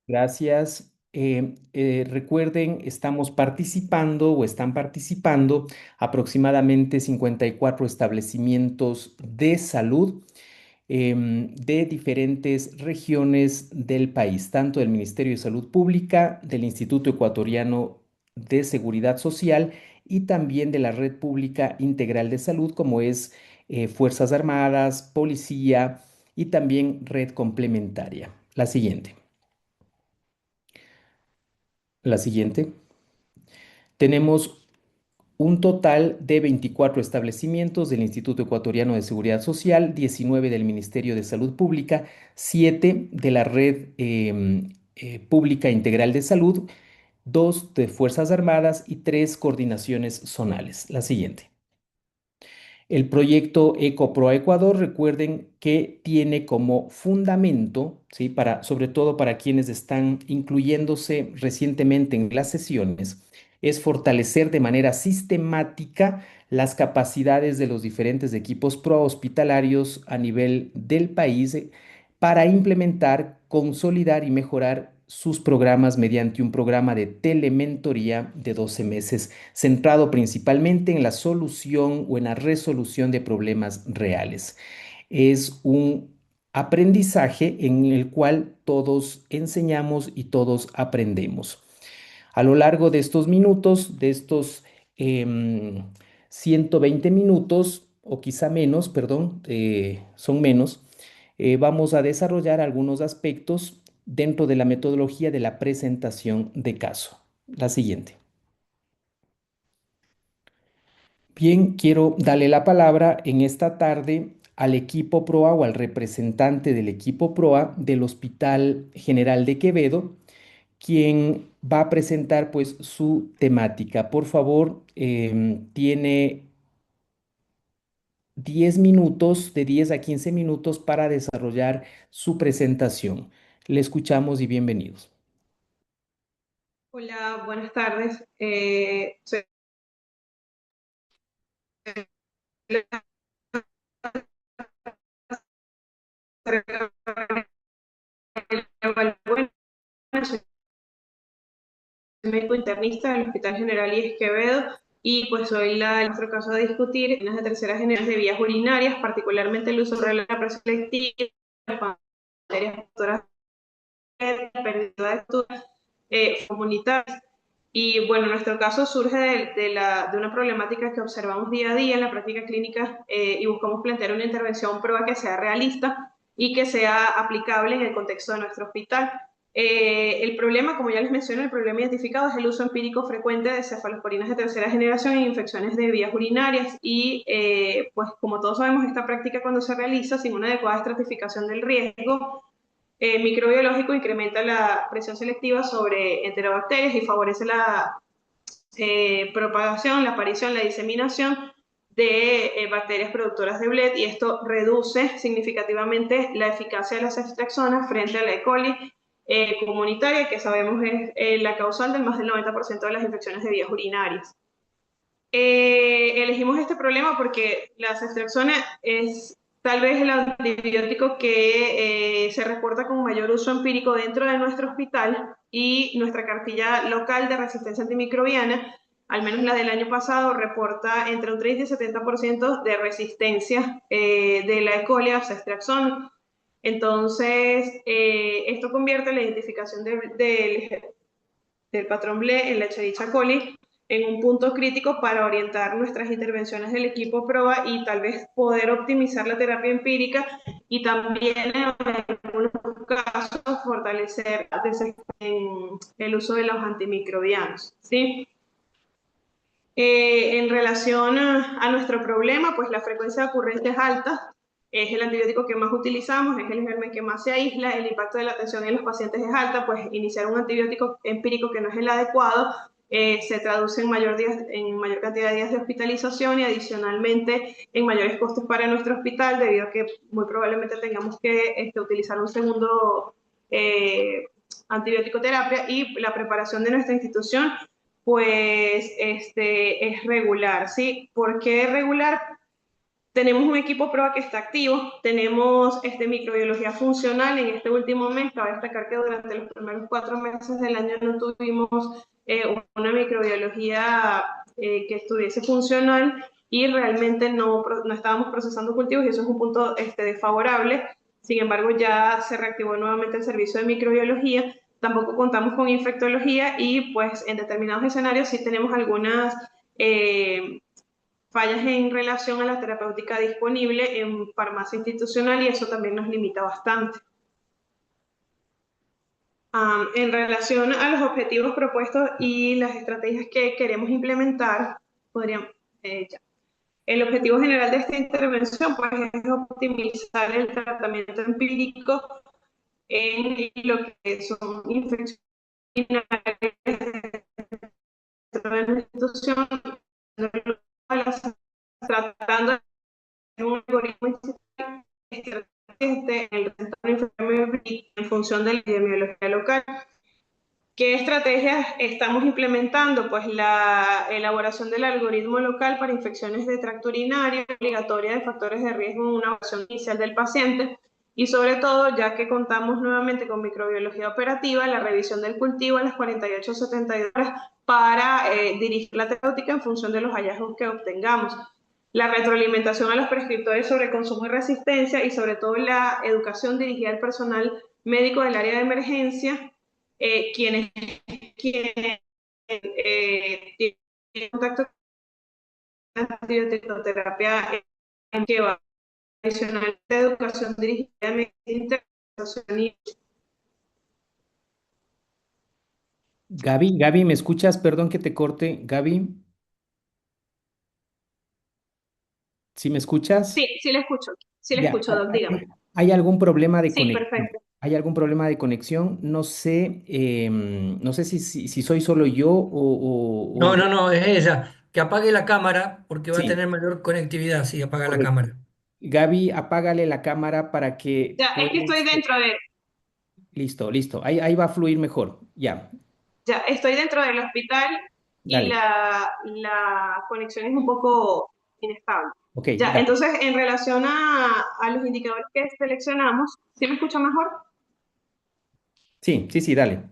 Gracias. Recuerden, estamos participando o están participando aproximadamente 54 establecimientos de salud de diferentes regiones del país, tanto del Ministerio de Salud Pública, del Instituto Ecuatoriano de Seguridad Social y también de la Red Pública Integral de Salud, como es Fuerzas Armadas, Policía y también Red Complementaria. La siguiente. La siguiente. Tenemos un total de 24 establecimientos del Instituto Ecuatoriano de Seguridad Social, 19 del Ministerio de Salud Pública, 7 de la Red Pública Integral de Salud, 2 de Fuerzas Armadas y 3 coordinaciones zonales. La siguiente. El proyecto EcoPro Ecuador, recuerden que tiene como fundamento, ¿sí? Sobre todo para quienes están incluyéndose recientemente en las sesiones, es fortalecer de manera sistemática las capacidades de los diferentes equipos pro hospitalarios a nivel del país para implementar, consolidar y mejorar sus programas mediante un programa de telementoría de 12 meses centrado principalmente en la solución o en la resolución de problemas reales. Es un aprendizaje en el cual todos enseñamos y todos aprendemos. A lo largo de estos minutos, de estos 120 minutos, o quizá menos, perdón, son menos, vamos a desarrollar algunos aspectos dentro de la metodología de la presentación de caso. La siguiente. Bien, quiero darle la palabra en esta tarde al equipo PROA o al representante del equipo PROA del Hospital General de Quevedo, quien va a presentar pues su temática. Por favor, tiene 10 minutos, de 10 a 15 minutos para desarrollar su presentación. Le escuchamos y bienvenidos. Hola, buenas tardes. Soy soy médico internista del Hospital General IES Quevedo y pues soy en nuestro caso a discutir en las de tercera generación de vías urinarias, particularmente el uso de la preselectiva, bacterias factoras de pérdida de estructuras comunitarias. Y bueno, nuestro caso surge de una problemática que observamos día a día en la práctica clínica y buscamos plantear una intervención prueba que sea realista y que sea aplicable en el contexto de nuestro hospital. El problema, como ya les mencioné, el problema identificado es el uso empírico frecuente de cefalosporinas de tercera generación en infecciones de vías urinarias y, pues como todos sabemos, esta práctica cuando se realiza sin una adecuada estratificación del riesgo microbiológico incrementa la presión selectiva sobre enterobacterias y favorece la propagación, la aparición, la diseminación de bacterias productoras de BLET y esto reduce significativamente la eficacia de las ceftriaxonas frente a la E. coli comunitaria, que sabemos es la causal del más del 90% de las infecciones de vías urinarias. Elegimos este problema porque la ceftriaxona es tal vez el antibiótico que se reporta con mayor uso empírico dentro de nuestro hospital y nuestra cartilla local de resistencia antimicrobiana, al menos la del año pasado, reporta entre un 30 y 70% de resistencia de la E. coli a ceftriaxona. Entonces, esto convierte la identificación del patrón BLE en la Escherichia coli en un punto crítico para orientar nuestras intervenciones del equipo PROA y tal vez poder optimizar la terapia empírica y también en algunos casos fortalecer el uso de los antimicrobianos, ¿sí? En relación a nuestro problema, pues la frecuencia de ocurrencia es alta, es el antibiótico que más utilizamos, es el germen que más se aísla, el impacto de la atención en los pacientes es alta, pues iniciar un antibiótico empírico que no es el adecuado se traduce en mayor cantidad de días de hospitalización y adicionalmente en mayores costos para nuestro hospital debido a que muy probablemente tengamos que utilizar un segundo eh, antibiótico terapia y la preparación de nuestra institución pues es regular, ¿sí? ¿Por qué regular? Tenemos un equipo prueba que está activo, tenemos microbiología funcional en este último mes. Cabe destacar que durante los primeros 4 meses del año no tuvimos una microbiología que estuviese funcional y realmente no estábamos procesando cultivos y eso es un punto desfavorable. Sin embargo, ya se reactivó nuevamente el servicio de microbiología. Tampoco contamos con infectología y pues en determinados escenarios sí tenemos algunas fallas en relación a la terapéutica disponible en farmacia institucional y eso también nos limita bastante. En relación a los objetivos propuestos y las estrategias que queremos implementar, podríamos, ya. El objetivo general de esta intervención pues, es optimizar el tratamiento empírico en lo que son infecciones urinarias dentro de la institución, tratando un algoritmo en función de la epidemiología local. ¿Qué estrategias estamos implementando? Pues la elaboración del algoritmo local para infecciones de tracto urinario, obligatoria de factores de riesgo en una evaluación inicial del paciente y sobre todo, ya que contamos nuevamente con microbiología operativa, la revisión del cultivo a las 48 o 72 horas para dirigir la terapéutica en función de los hallazgos que obtengamos. La retroalimentación a los prescriptores sobre consumo y resistencia y sobre todo la educación dirigida al personal médico del área de emergencia, quienes tienen contacto con la antibiótico-terapia en que va adicional de educación dirigida a medicina internacional. Gaby, ¿me escuchas? Perdón que te corte. Gaby, ¿sí me escuchas? Sí, sí le Ya, escucho, Doc, dígame. ¿hay algún problema de Sí, conexión? perfecto. ¿Hay algún problema de conexión? No sé, no sé si soy solo yo o No, no, no, es ella. Que apague la cámara porque va a sí, tener mayor conectividad si apaga la correcto. cámara. Gaby, apágale la cámara para que Ya, es que estoy puedas. dentro de, Listo, listo. Ahí va a fluir mejor. Ya, ya, estoy dentro del hospital y dale. la conexión es un poco inestable. Ok, Ya, dale. entonces en relación a los indicadores que seleccionamos, ¿sí me escucha mejor? Sí, sí, sí, dale.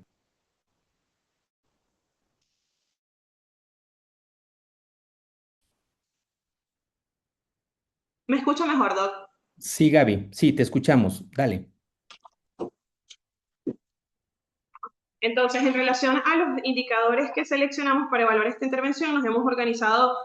¿Me escucha mejor, Doc? Sí, Gaby, sí, te escuchamos. Dale. Entonces, en relación a los indicadores que seleccionamos para evaluar esta intervención, nos hemos organizado,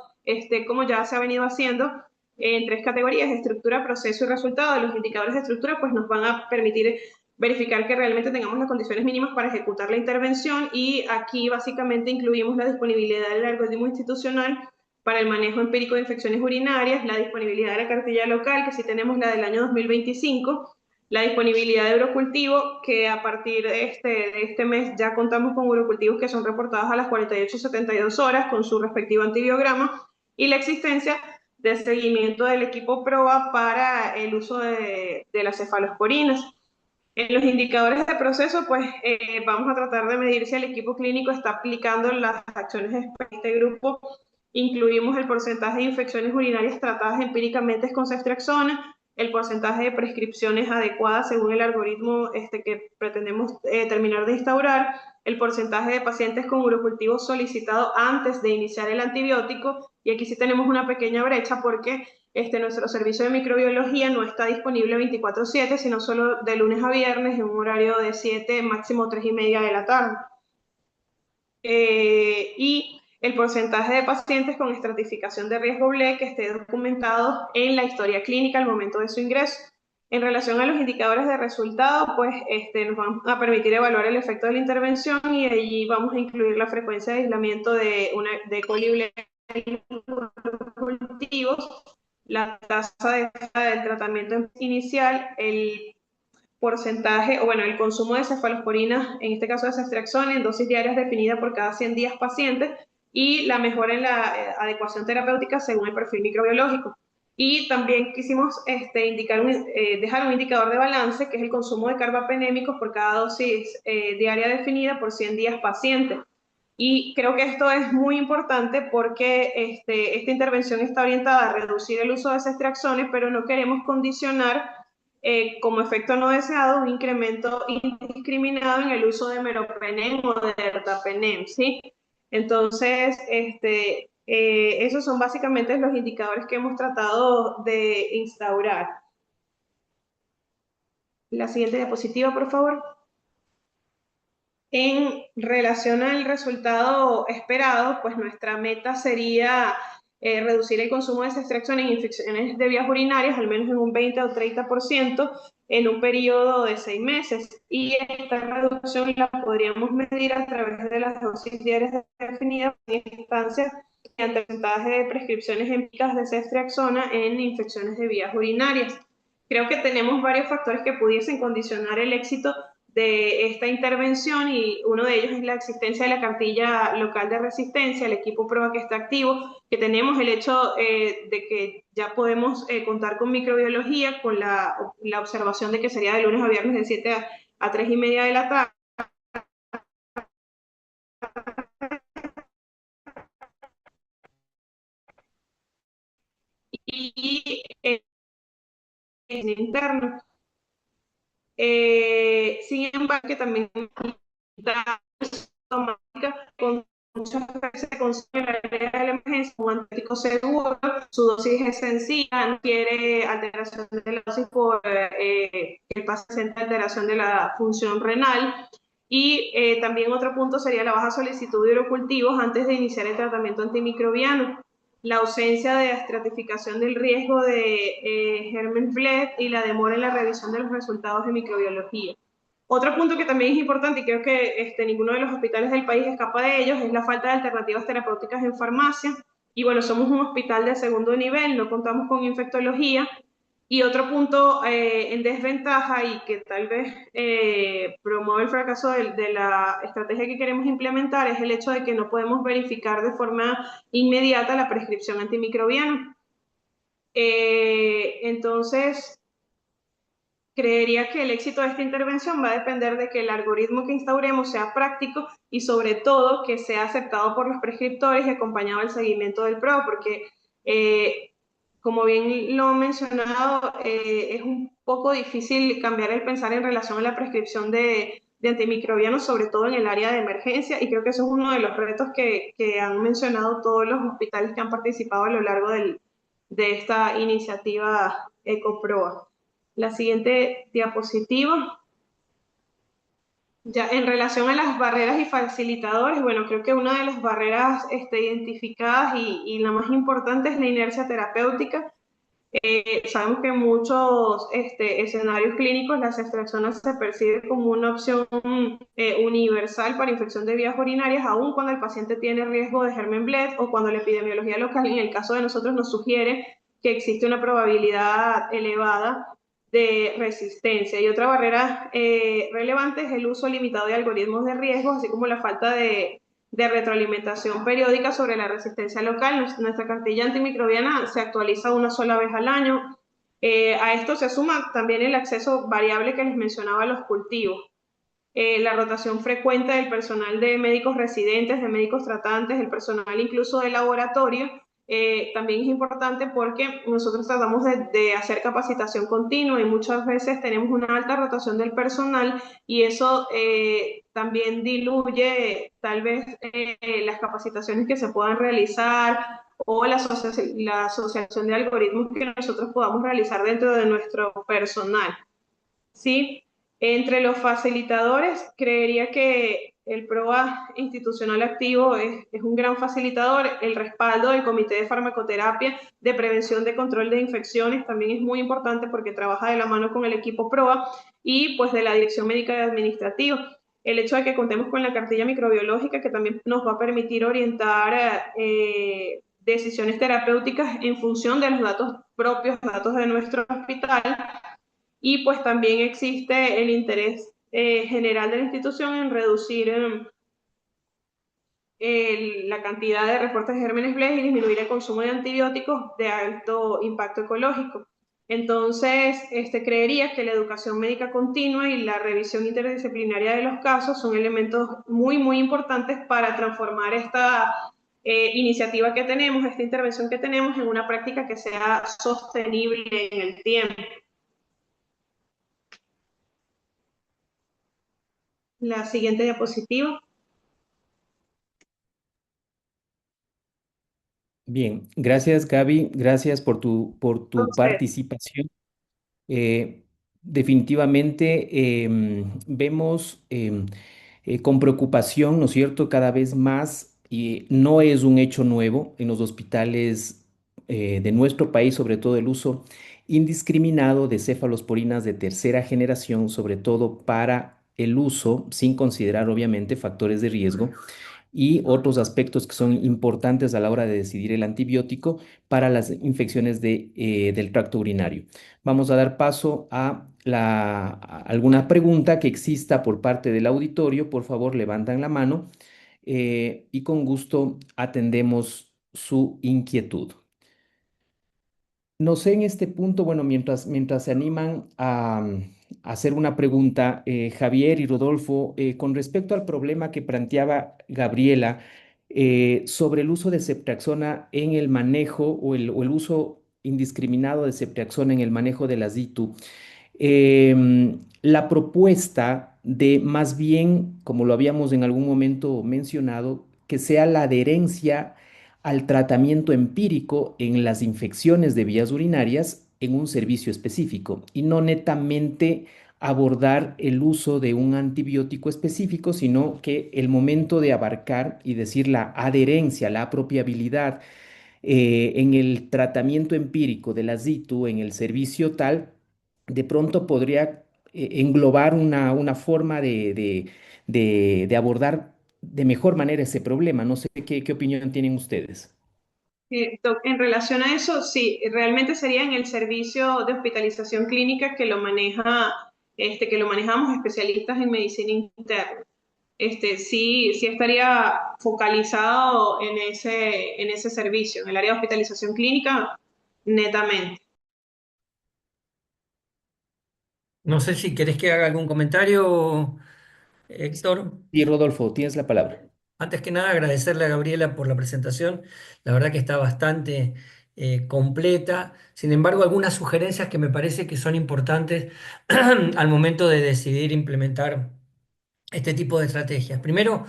como ya se ha venido haciendo, en 3 categorías: estructura, proceso y resultado. Los indicadores de estructura pues, nos van a permitir verificar que realmente tengamos las condiciones mínimas para ejecutar la intervención y aquí básicamente incluimos la disponibilidad del algoritmo institucional para el manejo empírico de infecciones urinarias, la disponibilidad de la cartilla local, que sí tenemos la del año 2025, la disponibilidad de urocultivo, que a partir de este mes ya contamos con urocultivos que son reportados a las 48-72 horas con su respectivo antibiograma, y la existencia de seguimiento del equipo PROA para el uso de las cefalosporinas. En los indicadores de proceso, pues vamos a tratar de medir si el equipo clínico está aplicando las acciones de este grupo. Incluimos el porcentaje de infecciones urinarias tratadas empíricamente con ceftriaxona, el porcentaje de prescripciones adecuadas según el algoritmo que pretendemos terminar de instaurar, el porcentaje de pacientes con urocultivo solicitado antes de iniciar el antibiótico, y aquí sí tenemos una pequeña brecha porque nuestro servicio de microbiología no está disponible 24/7, sino solo de lunes a viernes en un horario de 7, máximo 3:30 de la tarde. Y el porcentaje de pacientes con estratificación de riesgo BLE que esté documentado en la historia clínica al momento de su ingreso. En relación a los indicadores de resultado, pues nos van a permitir evaluar el efecto de la intervención y allí vamos a incluir la frecuencia de aislamiento de colibre cultivos, la tasa del tratamiento inicial, el porcentaje, o bueno, el consumo de cefalosporinas, en este caso de ceftriaxona, en dosis diarias definida por cada 100 días pacientes, y la mejora en la adecuación terapéutica según el perfil microbiológico. Y también quisimos dejar un indicador de balance, que es el consumo de carbapenémicos por cada dosis diaria definida por 100 días paciente. Y creo que esto es muy importante porque esta intervención está orientada a reducir el uso de ceftriaxones, pero no queremos condicionar como efecto no deseado un incremento indiscriminado en el uso de meropenem o de ertapenem, ¿sí? Entonces, esos son básicamente los indicadores que hemos tratado de instaurar. La siguiente diapositiva, por favor. En relación al resultado esperado, pues nuestra meta sería reducir el consumo de ceftriaxona en infecciones de vías urinarias al menos en un 20 o 30% en un periodo de 6 meses. Y esta reducción la podríamos medir a través de las dosis diarias definidas en instancias mediante porcentaje de prescripciones empíricas de ceftriaxona en infecciones de vías urinarias. Creo que tenemos varios factores que pudiesen condicionar el éxito de esta intervención y uno de ellos es la existencia de la cartilla local de resistencia, el equipo prueba que está activo, que tenemos el hecho de que ya podemos contar con microbiología, con la observación de que sería de lunes a viernes de 7 a 3 y media de la tarde. Y interno. Sin embargo, que también está automática con muchas veces se consume en la área de la emergencia un antibiótico seguro, su dosis es sencilla, no quiere alteración de la dosis por el paciente alteración de la función renal. Y también otro punto sería la baja solicitud de urocultivos antes de iniciar el tratamiento antimicrobiano, la ausencia de estratificación del riesgo de germen FLED y la demora en la revisión de los resultados de microbiología. Otro punto que también es importante y creo que ninguno de los hospitales del país escapa de ellos es la falta de alternativas terapéuticas en farmacia. Y bueno, somos un hospital de segundo nivel, no contamos con infectología. Y otro punto en desventaja y que tal vez promueve el fracaso de la estrategia que queremos implementar es el hecho de que no podemos verificar de forma inmediata la prescripción antimicrobiana. Entonces, creería que el éxito de esta intervención va a depender de que el algoritmo que instauremos sea práctico y sobre todo que sea aceptado por los prescriptores y acompañado del seguimiento del PRO, porque como bien lo he mencionado, es un poco difícil cambiar el pensar en relación a la prescripción de antimicrobianos, sobre todo en el área de emergencia, y creo que eso es uno de los retos que han mencionado todos los hospitales que han participado a lo largo de esta iniciativa EcoProa. La siguiente diapositiva. Ya en relación a las barreras y facilitadores, bueno, creo que una de las barreras identificadas y la más importante es la inercia terapéutica. Sabemos que en muchos escenarios clínicos la ceftriaxona se percibe como una opción universal para infección de vías urinarias, aun cuando el paciente tiene riesgo de germen bled o cuando la epidemiología local, en el caso de nosotros, nos sugiere que existe una probabilidad elevada de resistencia. Y otra barrera relevante es el uso limitado de algoritmos de riesgo, así como la falta de retroalimentación periódica sobre la resistencia local. Nuestra cartilla antimicrobiana se actualiza una sola vez al año. A esto se suma también el acceso variable que les mencionaba a los cultivos. La rotación frecuente del personal de médicos residentes, de médicos tratantes, el personal incluso de laboratorio, también es importante porque nosotros tratamos de hacer capacitación continua y muchas veces tenemos una alta rotación del personal y eso también diluye tal vez las capacitaciones que se puedan realizar o la asociación de algoritmos que nosotros podamos realizar dentro de nuestro personal. ¿Sí? Entre los facilitadores, creería que el PROA institucional activo es un gran facilitador. El respaldo del Comité de Farmacoterapia de Prevención de Control de Infecciones también es muy importante porque trabaja de la mano con el equipo PROA y pues de la Dirección Médica y Administrativa. El hecho de que contemos con la cartilla microbiológica que también nos va a permitir orientar decisiones terapéuticas en función de los datos propios, datos de nuestro hospital, y pues también existe el interés general de la institución en reducir la cantidad de reportes de gérmenes Bled y disminuir el consumo de antibióticos de alto impacto ecológico. Entonces, creería que la educación médica continua y la revisión interdisciplinaria de los casos son elementos muy, muy importantes para transformar esta iniciativa que tenemos, esta intervención que tenemos en una práctica que sea sostenible en el tiempo. La siguiente diapositiva. Bien, gracias Gaby, gracias por tu Entonces, participación. Eh, definitivamente vemos con preocupación, ¿no es cierto?, cada vez más, y no es un hecho nuevo en los hospitales de nuestro país, sobre todo el uso indiscriminado de cefalosporinas de tercera generación, sobre todo para el uso, sin considerar obviamente factores de riesgo y otros aspectos que son importantes a la hora de decidir el antibiótico para las infecciones del tracto urinario. Vamos a dar paso a alguna pregunta que exista por parte del auditorio. Por favor, levantan la mano y con gusto atendemos su inquietud. No sé en este punto, bueno, mientras se animan a hacer una pregunta, Javier y Rodolfo, con respecto al problema que planteaba Gabriela sobre el uso de ceftriaxona en el manejo o el uso indiscriminado de ceftriaxona en el manejo de la ZITU. La propuesta de más bien, como lo habíamos en algún momento mencionado, que sea la adherencia al tratamiento empírico en las infecciones de vías urinarias en un servicio específico y no netamente abordar el uso de un antibiótico específico, sino que el momento de abarcar y decir la adherencia, la apropiabilidad en el tratamiento empírico de la ZITU en el servicio tal, de pronto podría englobar una forma de abordar de mejor manera ese problema. No sé qué opinión tienen ustedes. En relación a eso, sí, realmente sería en el servicio de hospitalización clínica que lo maneja, que lo manejamos especialistas en medicina interna. Sí, sí estaría focalizado en ese servicio, en el área de hospitalización clínica, netamente. No sé si querés que haga algún comentario, Héctor. Y Rodolfo, tienes la palabra. Antes que nada, agradecerle a Gabriela por la presentación. La verdad que está bastante completa. Sin embargo, algunas sugerencias que me parece que son importantes al momento de decidir implementar este tipo de estrategias. Primero,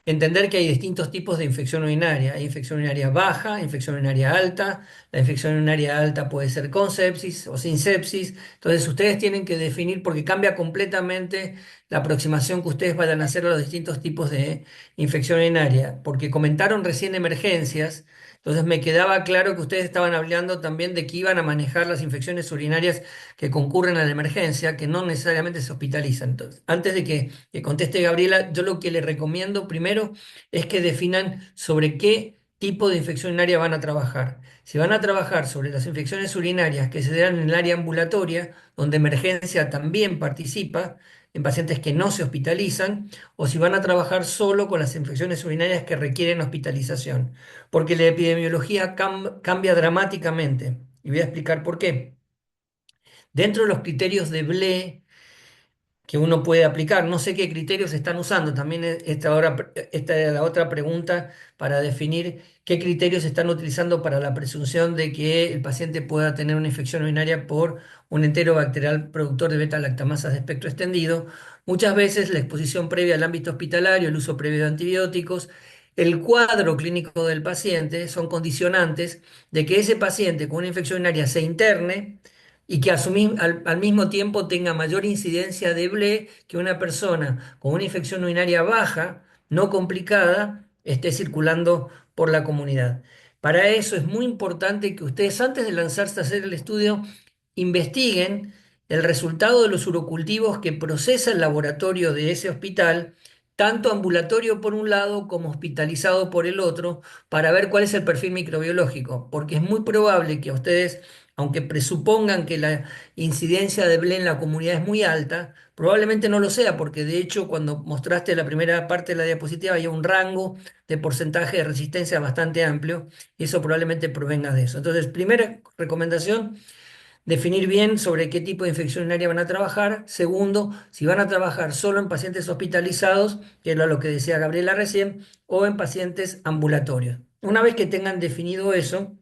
entender que hay distintos tipos de infección urinaria. Hay infección urinaria baja, infección urinaria alta. La infección urinaria alta puede ser con sepsis o sin sepsis. Entonces ustedes tienen que definir porque cambia completamente la aproximación que ustedes vayan a hacer a los distintos tipos de infección urinaria. Porque comentaron recién emergencias. Entonces me quedaba claro que ustedes estaban hablando también de que iban a manejar las infecciones urinarias que concurren a la emergencia, que no necesariamente se hospitalizan. Entonces, antes de que conteste Gabriela, yo lo que le recomiendo primero es que definan sobre qué tipo de infección urinaria van a trabajar. Si van a trabajar sobre las infecciones urinarias que se dan en el área ambulatoria, donde emergencia también participa, en pacientes que no se hospitalizan, o si van a trabajar solo con las infecciones urinarias que requieren hospitalización, porque la epidemiología cambia dramáticamente. Y voy a explicar por qué. Dentro de los criterios de BLE, que uno puede aplicar. No sé qué criterios están usando. También esta es la otra pregunta para definir qué criterios están utilizando para la presunción de que el paciente pueda tener una infección urinaria por un enterobacterial productor de beta-lactamasas de espectro extendido. Muchas veces la exposición previa al ámbito hospitalario, el uso previo de antibióticos, el cuadro clínico del paciente son condicionantes de que ese paciente con una infección urinaria se interne y que al mismo tiempo tenga mayor incidencia de BLE que una persona con una infección urinaria baja, no complicada, esté circulando por la comunidad. Para eso es muy importante que ustedes, antes de lanzarse a hacer el estudio, investiguen el resultado de los urocultivos que procesa el laboratorio de ese hospital, tanto ambulatorio por un lado como hospitalizado por el otro, para ver cuál es el perfil microbiológico, porque es muy probable que a ustedes, aunque presupongan que la incidencia de BLE en la comunidad es muy alta, probablemente no lo sea, porque de hecho cuando mostraste la primera parte de la diapositiva había un rango de porcentaje de resistencia bastante amplio y eso probablemente provenga de eso. Entonces, primera recomendación, definir bien sobre qué tipo de infección urinaria van a trabajar. Segundo, si van a trabajar solo en pacientes hospitalizados, que era lo que decía Gabriela recién, o en pacientes ambulatorios. Una vez que tengan definido eso,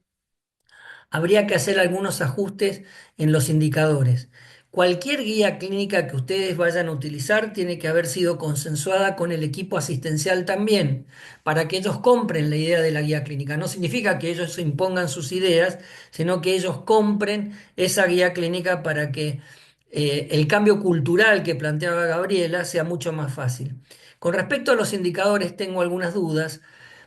habría que hacer algunos ajustes en los indicadores. Cualquier guía clínica que ustedes vayan a utilizar tiene que haber sido consensuada con el equipo asistencial también, para que ellos compren la idea de la guía clínica. No significa que ellos impongan sus ideas, sino que ellos compren esa guía clínica para que el cambio cultural que planteaba Gabriela sea mucho más fácil. Con respecto a los indicadores, tengo algunas dudas.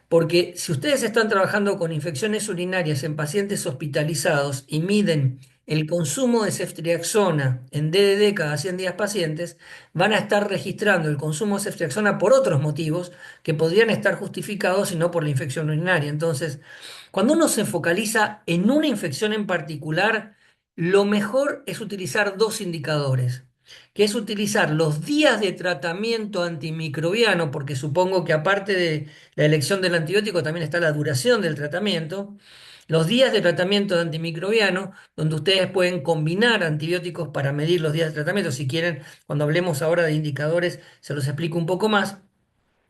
Porque si ustedes están trabajando con infecciones urinarias en pacientes hospitalizados y miden el consumo de ceftriaxona en DDD cada 100 días pacientes, van a estar registrando el consumo de ceftriaxona por otros motivos que podrían estar justificados y no por la infección urinaria. Entonces, cuando uno se focaliza en una infección en particular, lo mejor es utilizar dos indicadores, que es utilizar los días de tratamiento antimicrobiano, porque supongo que aparte de la elección del antibiótico también está la duración del tratamiento. Los días de tratamiento de antimicrobiano, donde ustedes pueden combinar antibióticos para medir los días de tratamiento. Si quieren, cuando hablemos ahora de indicadores, se los explico un poco más.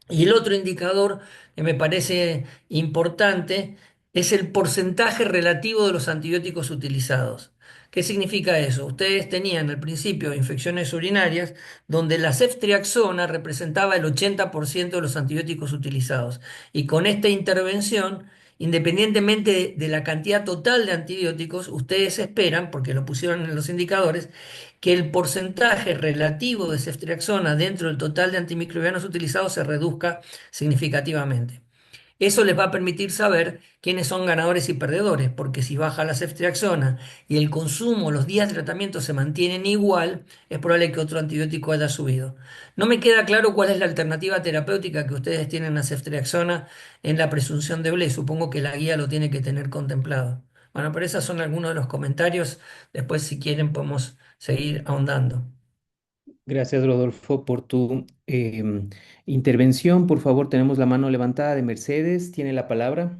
Y el otro indicador que me parece importante es el porcentaje relativo de los antibióticos utilizados. ¿Qué significa eso? Ustedes tenían al principio infecciones urinarias donde la ceftriaxona representaba el 80% de los antibióticos utilizados. Y con esta intervención, independientemente de la cantidad total de antibióticos, ustedes esperan, porque lo pusieron en los indicadores, que el porcentaje relativo de ceftriaxona dentro del total de antimicrobianos utilizados se reduzca significativamente. Eso les va a permitir saber quiénes son ganadores y perdedores, porque si baja la ceftriaxona y el consumo, los días de tratamiento se mantienen igual, es probable que otro antibiótico haya subido. No me queda claro cuál es la alternativa terapéutica que ustedes tienen a ceftriaxona en la presunción de Blé. Supongo que la guía lo tiene que tener contemplado. Bueno, pero esos son algunos de los comentarios. Después, si quieren, podemos seguir ahondando. Gracias, Rodolfo, por tu intervención. Por favor, tenemos la mano levantada de Mercedes. Tiene la palabra.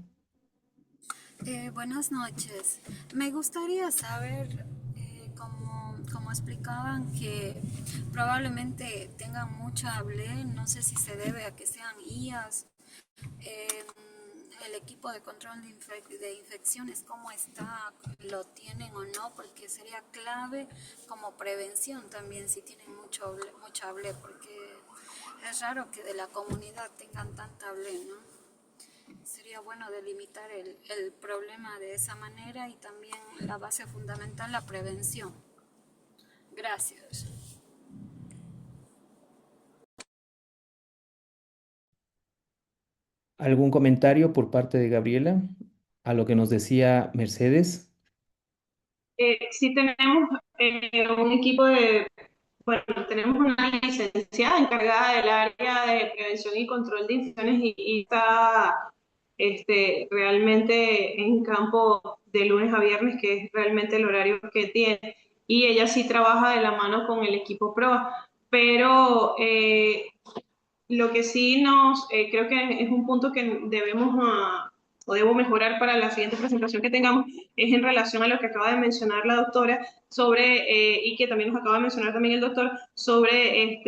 Buenas noches. Me gustaría saber, como explicaban, que probablemente tengan mucha hable, no sé si se debe a que sean IAS, eh, el equipo de control de infecciones, cómo está, lo tienen o no, porque sería clave como prevención también si tienen mucha hable, porque es raro que de la comunidad tengan tanta hable, ¿no? Sería bueno delimitar el problema de esa manera y también la base fundamental, la prevención. Gracias. ¿Algún comentario por parte de Gabriela a lo que nos decía Mercedes? Sí tenemos un equipo de, bueno, tenemos una licenciada encargada del área de prevención y control de infecciones y está realmente en campo de lunes a viernes, que es realmente el horario que tiene. Y ella sí trabaja de la mano con el equipo PROA, pero lo que sí creo que es un punto que debemos o debo mejorar para la siguiente presentación que tengamos, es en relación a lo que acaba de mencionar la doctora sobre, y que también nos acaba de mencionar también el doctor, sobre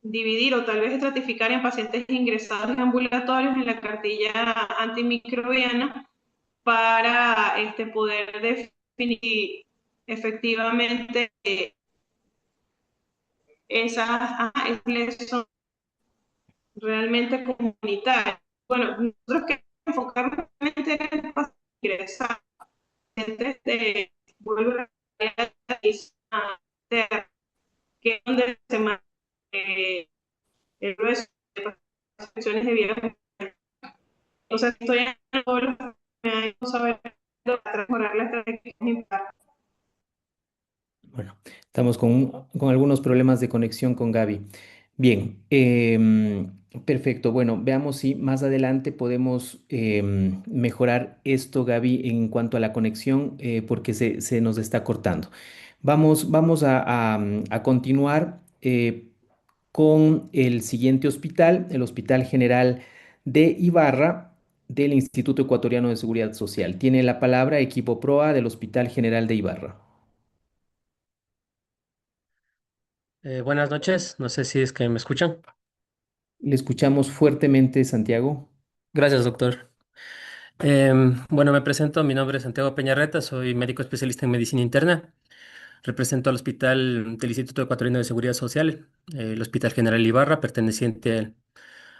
dividir o tal vez estratificar en pacientes ingresados en ambulatorios en la cartilla antimicrobiana para poder definir efectivamente esas son realmente comunitaria. Bueno, nosotros queremos enfocarnos realmente en el paciente ingresado, vuelvo a la que es donde se maneja el grueso de las acciones de vida. O sea, estoy en todos los saber para mejorar la estrategia. Bueno, estamos con algunos problemas de conexión con Gaby. Bien, perfecto. Bueno, veamos si más adelante podemos mejorar esto, Gaby, en cuanto a la conexión, porque se nos está cortando. Vamos a continuar con el siguiente hospital, el Hospital General de Ibarra del Instituto Ecuatoriano de Seguridad Social. Tiene la palabra equipo PROA del Hospital General de Ibarra. Buenas noches, no sé si es que me escuchan. Le escuchamos fuertemente, Santiago. Gracias, doctor. Bueno, me presento, mi nombre es Santiago Peñarreta, soy médico especialista en medicina interna. Represento al Hospital del Instituto Ecuatoriano de Seguridad Social, el Hospital General Ibarra, perteneciente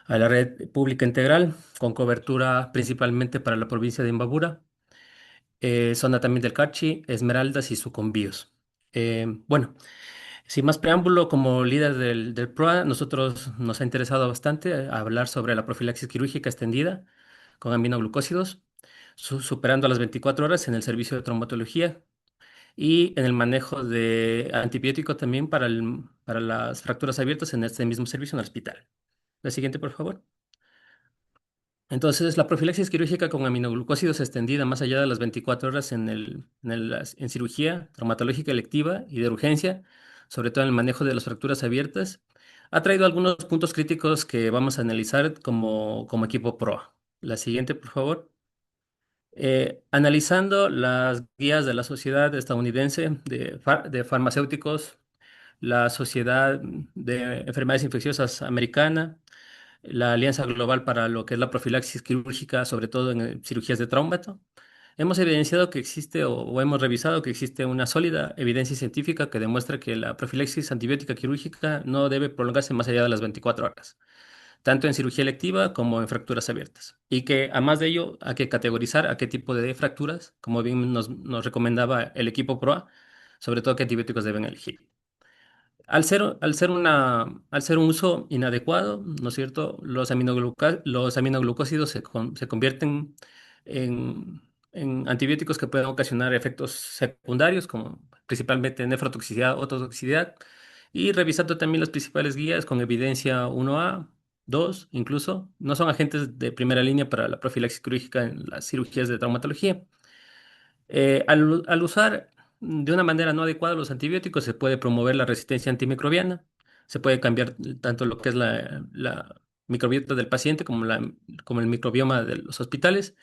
a la red pública integral, con cobertura principalmente para la provincia de Imbabura, zona también del Carchi, Esmeraldas y Sucumbíos. Bueno. Sin más preámbulo, como líder del PROA, nosotros nos ha interesado bastante hablar sobre la profilaxis quirúrgica extendida con aminoglucósidos, superando las 24 horas en el servicio de traumatología y en el manejo de antibiótico también para las fracturas abiertas en este mismo servicio en el hospital. La siguiente, por favor. Entonces, la profilaxis quirúrgica con aminoglucósidos extendida más allá de las 24 horas en cirugía traumatológica electiva y de urgencia, sobre todo en el manejo de las fracturas abiertas, ha traído algunos puntos críticos que vamos a analizar como equipo PROA. La siguiente, por favor. Analizando las guías de la Sociedad Estadounidense de Farmacéuticos, la Sociedad de Enfermedades Infecciosas Americana, la Alianza Global para lo que es la profilaxis quirúrgica, sobre todo en cirugías de traumato. Hemos evidenciado que existe o hemos revisado que existe una sólida evidencia científica que demuestra que la profilaxis antibiótica quirúrgica no debe prolongarse más allá de las 24 horas, tanto en cirugía electiva como en fracturas abiertas. Y que además de ello hay que categorizar a qué tipo de fracturas, como bien nos recomendaba el equipo PROA, sobre todo qué antibióticos deben elegir. Al ser un uso inadecuado, ¿no es cierto? Los aminoglucósidos se convierten en antibióticos que pueden ocasionar efectos secundarios, como principalmente nefrotoxicidad, ototoxicidad, y revisando también las principales guías con evidencia 1A, 2, incluso, no son agentes de primera línea para la profilaxis quirúrgica en las cirugías de traumatología. Al usar de una manera no adecuada los antibióticos, se puede promover la resistencia antimicrobiana, se puede cambiar tanto lo que es la microbiota del paciente como el microbioma de los hospitales,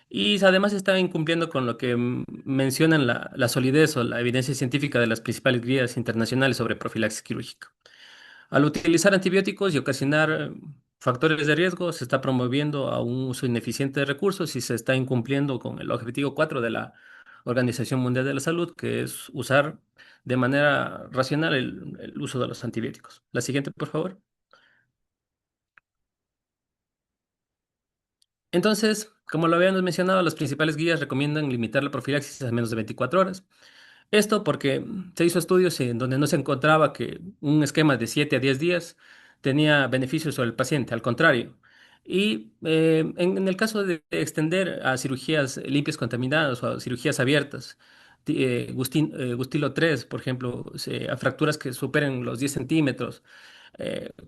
y además está incumpliendo con lo que mencionan la solidez o la evidencia científica de las principales guías internacionales sobre profilaxis quirúrgica. Al utilizar antibióticos y ocasionar factores de riesgo, se está promoviendo a un uso ineficiente de recursos y se está incumpliendo con el objetivo 4 de la Organización Mundial de la Salud, que es usar de manera racional el uso de los antibióticos. La siguiente, por favor. Entonces, como lo habíamos mencionado, las principales guías recomiendan limitar la profilaxis a menos de 24 horas. Esto porque se hizo estudios en donde no se encontraba que un esquema de 7 a 10 días tenía beneficios sobre el paciente, al contrario. Y en el caso de extender a cirugías limpias contaminadas o a cirugías abiertas, Gustilo 3, por ejemplo, a fracturas que superen los 10 centímetros,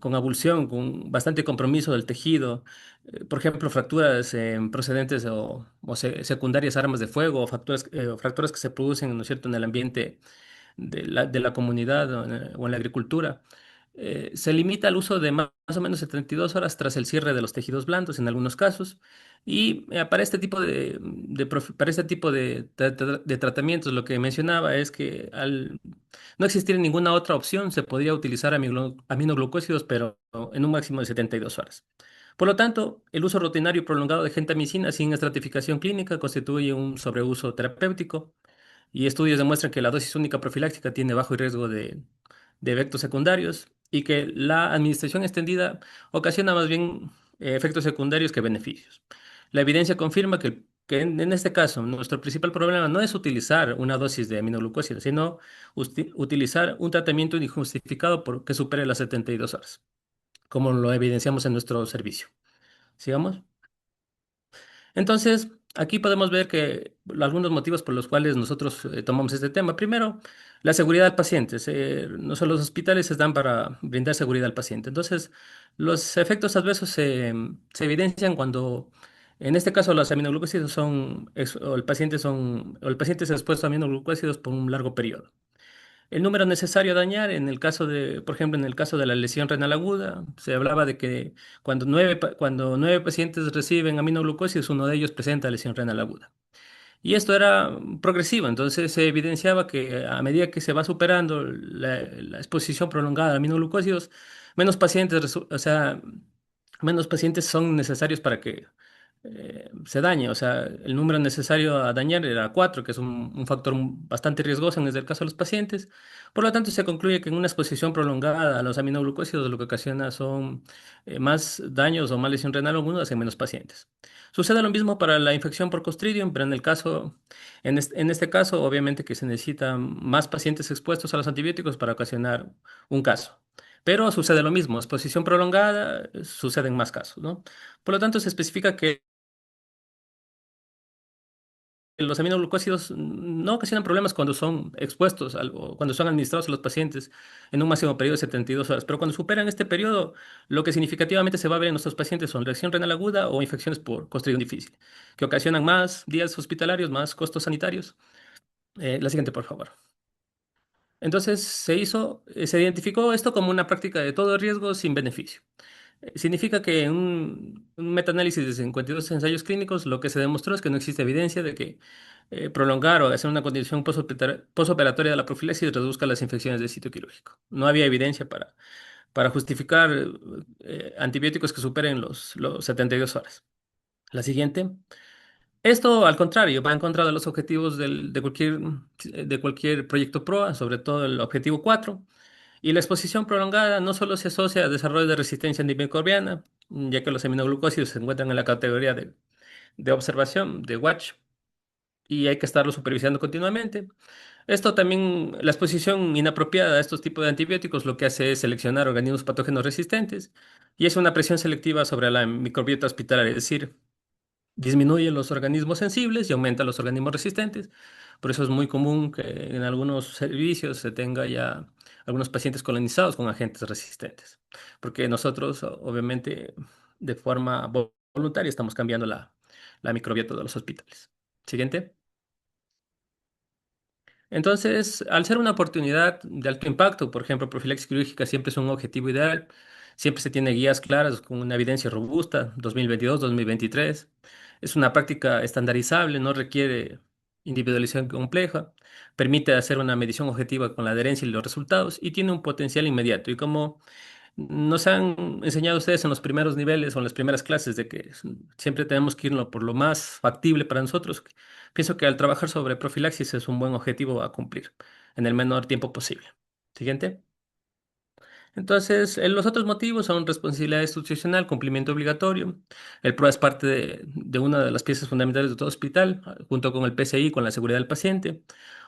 con abulsión, con bastante compromiso del tejido, por ejemplo, fracturas procedentes o secundarias a armas de fuego, o fracturas que se producen, ¿no es cierto?, en el ambiente de la comunidad o en la agricultura. Se limita el uso de más o menos 72 horas tras el cierre de los tejidos blandos en algunos casos. Y para este tipo para este tipo de tratamientos, lo que mencionaba es que al no existir ninguna otra opción, se podría utilizar aminoglucósidos, pero en un máximo de 72 horas. Por lo tanto, el uso rutinario y prolongado de gentamicina sin estratificación clínica constituye un sobreuso terapéutico, y estudios demuestran que la dosis única profiláctica tiene bajo riesgo de efectos secundarios y que la administración extendida ocasiona más bien efectos secundarios que beneficios. La evidencia confirma que en este caso nuestro principal problema no es utilizar una dosis de aminoglucósidos, sino utilizar un tratamiento injustificado que supere las 72 horas, como lo evidenciamos en nuestro servicio. Sigamos. Entonces, aquí podemos ver que algunos motivos por los cuales nosotros tomamos este tema. Primero, la seguridad del paciente. No solo los hospitales se dan para brindar seguridad al paciente. Entonces, los efectos adversos se evidencian cuando, en este caso, los aminoglucósidos o el paciente es expuesto a aminoglucósidos por un largo periodo. El número necesario a dañar, por ejemplo, en el caso de la lesión renal aguda, se hablaba de que cuando 9 pacientes reciben aminoglucósidos, uno de ellos presenta lesión renal aguda. Y esto era progresivo, entonces se evidenciaba que a medida que se va superando la exposición prolongada a aminoglucósidos, menos pacientes, o sea, menos pacientes son necesarios para que se dañe. O sea, el número necesario a dañar era 4, que es un factor bastante riesgoso en el caso de los pacientes. Por lo tanto, se concluye que en una exposición prolongada a los aminoglucósidos lo que ocasiona son más daños o más lesión renal aguda en menos pacientes. Sucede lo mismo para la infección por Clostridium, pero en este caso, obviamente que se necesitan más pacientes expuestos a los antibióticos para ocasionar un caso. Pero sucede lo mismo, exposición prolongada, sucede en más casos, ¿no? Por lo tanto, se especifica que los aminoglucósidos no ocasionan problemas cuando son expuestos o cuando son administrados a los pacientes en un máximo periodo de 72 horas, pero cuando superan este periodo, lo que significativamente se va a ver en nuestros pacientes son reacción renal aguda o infecciones por Clostridium difícil, que ocasionan más días hospitalarios, más costos sanitarios. La siguiente, por favor. Entonces, se identificó esto como una práctica de todo riesgo sin beneficio. Significa que en un metaanálisis de 52 ensayos clínicos lo que se demostró es que no existe evidencia de que prolongar o hacer una condición posoperatoria de la profilaxis reduzca las infecciones del sitio quirúrgico. No había evidencia para justificar antibióticos que superen los 72 horas. La siguiente. Esto, al contrario, va en contra de los objetivos de cualquier proyecto PROA, sobre todo el objetivo 4. Y la exposición prolongada no solo se asocia a desarrollo de resistencia antimicrobiana, ya que los aminoglucósidos se encuentran en la categoría de observación, de watch, y hay que estarlo supervisando continuamente. Esto también, la exposición inapropiada a estos tipos de antibióticos lo que hace es seleccionar organismos patógenos resistentes y es una presión selectiva sobre la microbiota hospitalaria, es decir, disminuye los organismos sensibles y aumenta los organismos resistentes. Por eso es muy común que en algunos servicios se tenga ya algunos pacientes colonizados con agentes resistentes, porque nosotros, obviamente, de forma voluntaria estamos cambiando la microbiota de los hospitales. Siguiente. Entonces, al ser una oportunidad de alto impacto, por ejemplo, profilaxis quirúrgica siempre es un objetivo ideal, siempre se tiene guías claras con una evidencia robusta, 2022, 2023. Es una práctica estandarizable, no requiere individualización compleja, permite hacer una medición objetiva con la adherencia y los resultados y tiene un potencial inmediato. Y como nos han enseñado ustedes en los primeros niveles o en las primeras clases de que siempre tenemos que irnos por lo más factible para nosotros. Pienso que al trabajar sobre profilaxis es un buen objetivo a cumplir en el menor tiempo posible. Siguiente. Entonces, los otros motivos son responsabilidad institucional, cumplimiento obligatorio. El PROA es parte de una de las piezas fundamentales de todo hospital, junto con el PCI, con la seguridad del paciente.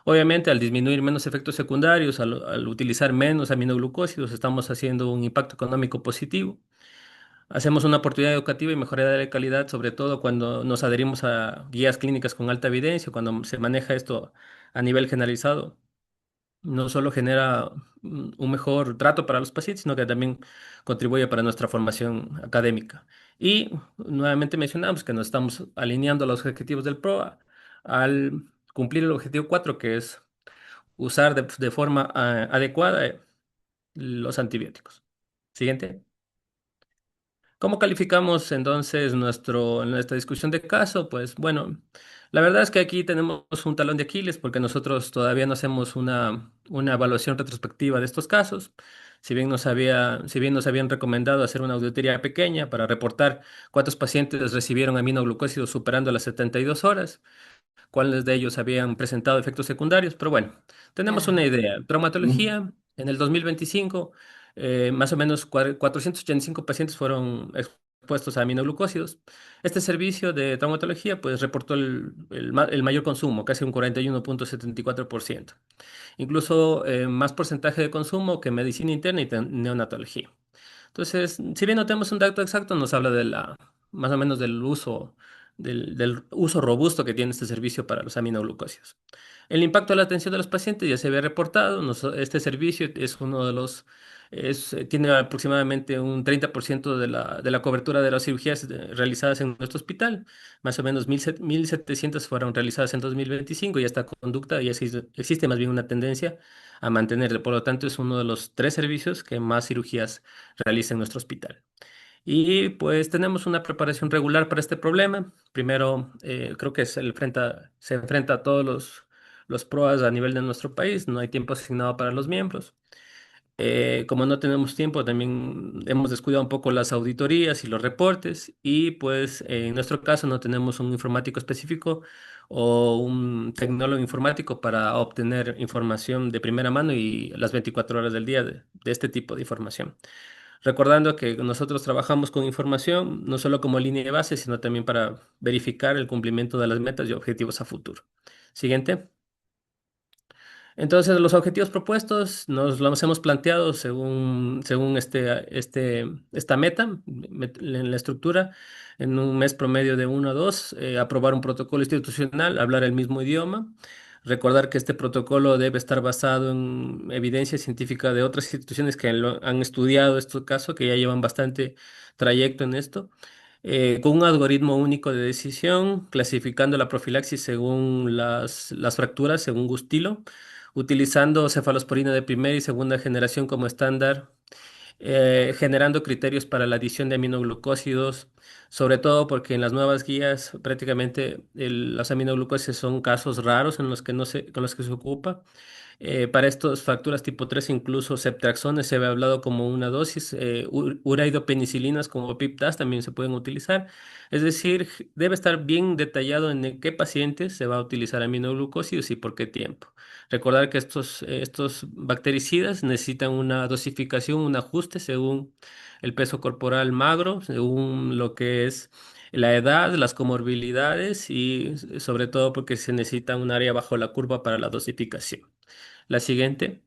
Obviamente, al disminuir menos efectos secundarios, al utilizar menos aminoglucósidos, estamos haciendo un impacto económico positivo. Hacemos una oportunidad educativa y mejora de calidad, sobre todo cuando nos adherimos a guías clínicas con alta evidencia, cuando se maneja esto a nivel generalizado no solo genera un mejor trato para los pacientes, sino que también contribuye para nuestra formación académica. Y nuevamente mencionamos que nos estamos alineando a los objetivos del PROA al cumplir el objetivo 4, que es usar de forma adecuada los antibióticos. Siguiente. ¿Cómo calificamos entonces nuestra discusión de caso? Pues bueno, la verdad es que aquí tenemos un talón de Aquiles porque nosotros todavía no hacemos una evaluación retrospectiva de estos casos. Si bien nos habían recomendado hacer una auditoría pequeña para reportar cuántos pacientes recibieron aminoglucósidos superando las 72 horas, cuáles de ellos habían presentado efectos secundarios, pero bueno, tenemos una idea. Traumatología, en el 2025, más o menos 485 pacientes fueron expuestos a aminoglucósidos. Este servicio de traumatología pues reportó el mayor consumo, casi un 41,74%. Incluso más porcentaje de consumo que medicina interna y neonatología. Entonces, si bien no tenemos un dato exacto, nos habla más o menos del uso robusto que tiene este servicio para los aminoglucósidos. El impacto de la atención de los pacientes ya se había reportado. Este servicio es uno de tiene aproximadamente un 30% de la cobertura de las cirugías realizadas en nuestro hospital. Más o menos 1.700 fueron realizadas en 2025 y esta conducta ya existe más bien una tendencia a mantenerla. Por lo tanto, es uno de los 3 servicios que más cirugías realiza en nuestro hospital. Y pues tenemos una preparación regular para este problema. Primero, creo que se enfrenta a todos los PROAs a nivel de nuestro país. No hay tiempo asignado para los miembros. Como no tenemos tiempo, también hemos descuidado un poco las auditorías y los reportes y pues en nuestro caso no tenemos un informático específico o un tecnólogo informático para obtener información de primera mano y las 24 horas del día de este tipo de información. Recordando que nosotros trabajamos con información no solo como línea de base, sino también para verificar el cumplimiento de las metas y objetivos a futuro. Siguiente. Entonces, los objetivos propuestos nos los hemos planteado según esta meta en la estructura, en un mes promedio de 1 a 2, aprobar un protocolo institucional, hablar el mismo idioma, recordar que este protocolo debe estar basado en evidencia científica de otras instituciones que han estudiado este caso, que ya llevan bastante trayecto en esto. Con un algoritmo único de decisión, clasificando la profilaxis según las fracturas, según Gustilo, utilizando cefalosporina de primera y segunda generación como estándar, generando criterios para la adición de aminoglucósidos, sobre todo porque en las nuevas guías prácticamente los aminoglucósidos son casos raros en los que no se, con los que se ocupa. Para estas fracturas tipo 3 incluso ceftriaxones se había hablado como una dosis, uraidopenicilinas como PIPTAS también se pueden utilizar. Es decir, debe estar bien detallado en qué pacientes se va a utilizar aminoglucósidos y por qué tiempo. Recordar que estos bactericidas necesitan una dosificación, un ajuste según el peso corporal magro, según lo que es la edad, las comorbilidades y sobre todo porque se necesita un área bajo la curva para la dosificación. La siguiente.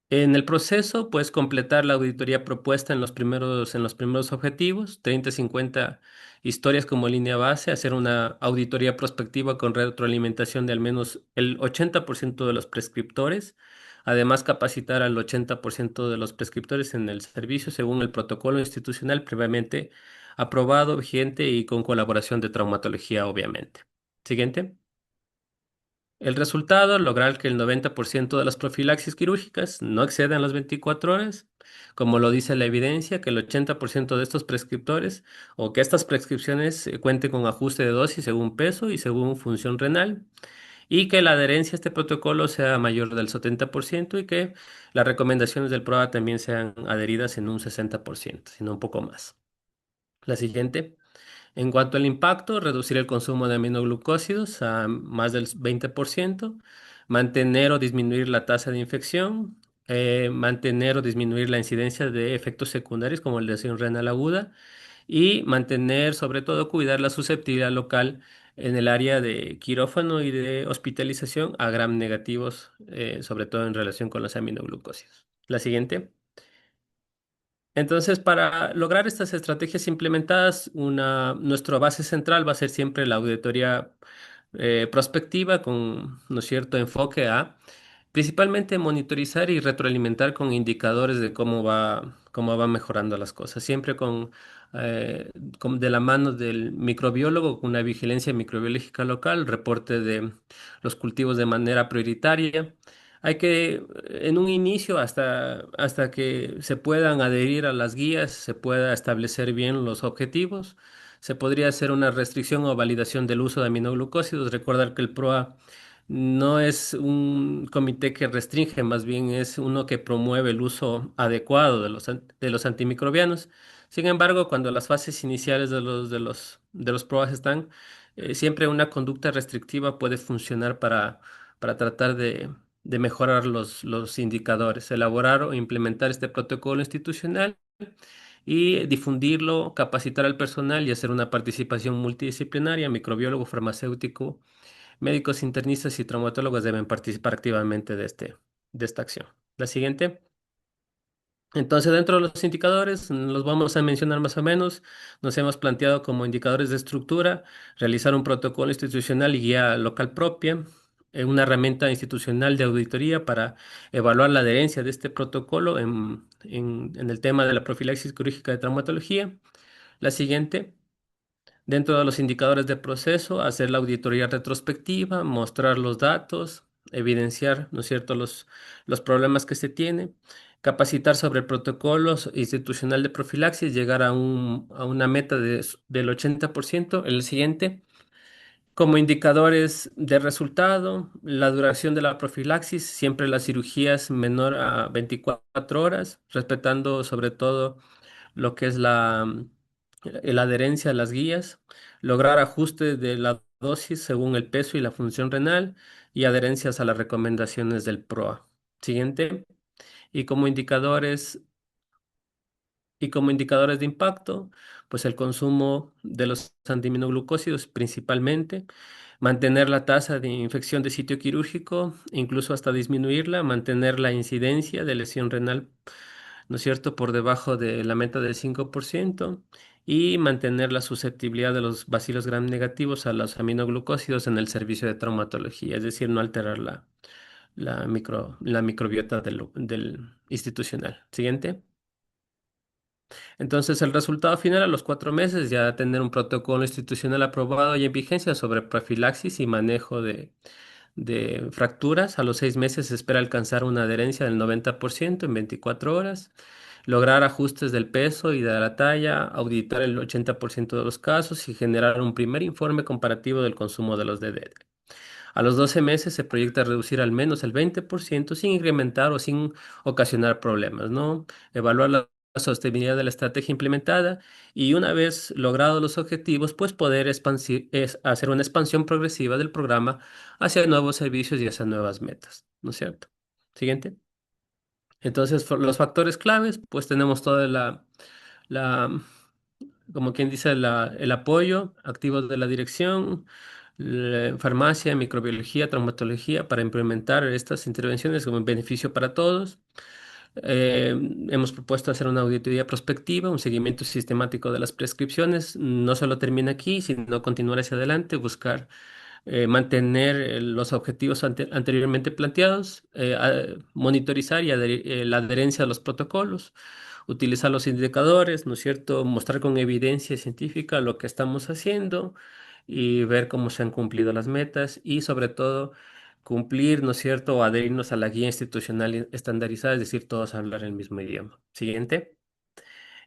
En el proceso, puedes completar la auditoría propuesta en los primeros objetivos, 30, 50 historias como línea base, hacer una auditoría prospectiva con retroalimentación de al menos el 80% de los prescriptores, además capacitar al 80% de los prescriptores en el servicio según el protocolo institucional previamente aprobado, vigente y con colaboración de traumatología, obviamente. Siguiente. El resultado, lograr que el 90% de las profilaxis quirúrgicas no excedan las 24 horas, como lo dice la evidencia, que el 80% de estos prescriptores o que estas prescripciones cuenten con ajuste de dosis según peso y según función renal, y que la adherencia a este protocolo sea mayor del 70% y que las recomendaciones del PROA también sean adheridas en un 60%, sino un poco más. La siguiente. En cuanto al impacto, reducir el consumo de aminoglucósidos a más del 20%, mantener o disminuir la tasa de infección, mantener o disminuir la incidencia de efectos secundarios como la lesión renal aguda y mantener, sobre todo, cuidar la susceptibilidad local en el área de quirófano y de hospitalización a gram negativos, sobre todo en relación con los aminoglucósidos. La siguiente. Entonces, para lograr estas estrategias implementadas, nuestra base central va a ser siempre la auditoría prospectiva con, ¿no es cierto?, enfoque a principalmente monitorizar y retroalimentar con indicadores de cómo va mejorando las cosas, siempre de la mano del microbiólogo, con una vigilancia microbiológica local, reporte de los cultivos de manera prioritaria. Hay que, en un inicio, hasta que se puedan adherir a las guías, se pueda establecer bien los objetivos, se podría hacer una restricción o validación del uso de aminoglucósidos. Recordar que el PROA no es un comité que restringe, más bien es uno que promueve el uso adecuado de los antimicrobianos. Sin embargo, cuando las fases iniciales de los PROAs están, siempre una conducta restrictiva puede funcionar para tratar de mejorar los indicadores, elaborar o implementar este protocolo institucional y difundirlo, capacitar al personal y hacer una participación multidisciplinaria, microbiólogo, farmacéutico, médicos internistas y traumatólogos deben participar activamente de esta acción. La siguiente. Entonces, dentro de los indicadores, los vamos a mencionar más o menos. Nos hemos planteado como indicadores de estructura, realizar un protocolo institucional y guía local propia, una herramienta institucional de auditoría para evaluar la adherencia de este protocolo en el tema de la profilaxis quirúrgica de traumatología. La siguiente. Dentro de los indicadores de proceso, hacer la auditoría retrospectiva, mostrar los datos, evidenciar, ¿no es cierto?, los problemas que se tienen. Capacitar sobre el protocolo institucional de profilaxis, llegar a una meta del 80%. El siguiente. Como indicadores de resultado, la duración de la profilaxis, siempre la cirugía es menor a 24 horas, respetando sobre todo lo que es la adherencia a las guías, lograr ajustes de la dosis según el peso y la función renal y adherencias a las recomendaciones del PROA. Siguiente. Y como indicadores y como indicadores de impacto, pues el consumo de los antiminoglucósidos principalmente, mantener la tasa de infección de sitio quirúrgico, incluso hasta disminuirla, mantener la incidencia de lesión renal, ¿no es cierto?, por debajo de la meta del 5% y mantener la susceptibilidad de los bacilos gram negativos a los aminoglucósidos en el servicio de traumatología, es decir, no alterar la microbiota del institucional. Siguiente. Entonces, el resultado final a los 4 meses, ya tener un protocolo institucional aprobado y en vigencia sobre profilaxis y manejo de fracturas. A los 6 meses se espera alcanzar una adherencia del 90% en 24 horas, lograr ajustes del peso y de la talla, auditar el 80% de los casos y generar un primer informe comparativo del consumo de los DD. A los 12 meses se proyecta reducir al menos el 20% sin incrementar o sin ocasionar problemas, ¿no? Evaluar la sostenibilidad de la estrategia implementada y una vez logrados los objetivos, pues poder hacer una expansión progresiva del programa hacia nuevos servicios y hacia nuevas metas, ¿no es cierto? Siguiente. Entonces, los factores claves, pues tenemos toda la como quien dice, el apoyo activo de la dirección, farmacia, microbiología, traumatología, para implementar estas intervenciones como un beneficio para todos. Eh, Hemos propuesto hacer una auditoría prospectiva, un seguimiento sistemático de las prescripciones. No solo termina aquí, sino continuar hacia adelante, buscar mantener los objetivos anteriormente planteados, monitorizar la adherencia a los protocolos, utilizar los indicadores, ¿no es cierto? Mostrar con evidencia científica lo que estamos haciendo y ver cómo se han cumplido las metas y sobre todo cumplir, ¿no es cierto? O adherirnos a la guía institucional estandarizada, es decir, todos hablar el mismo idioma. Siguiente.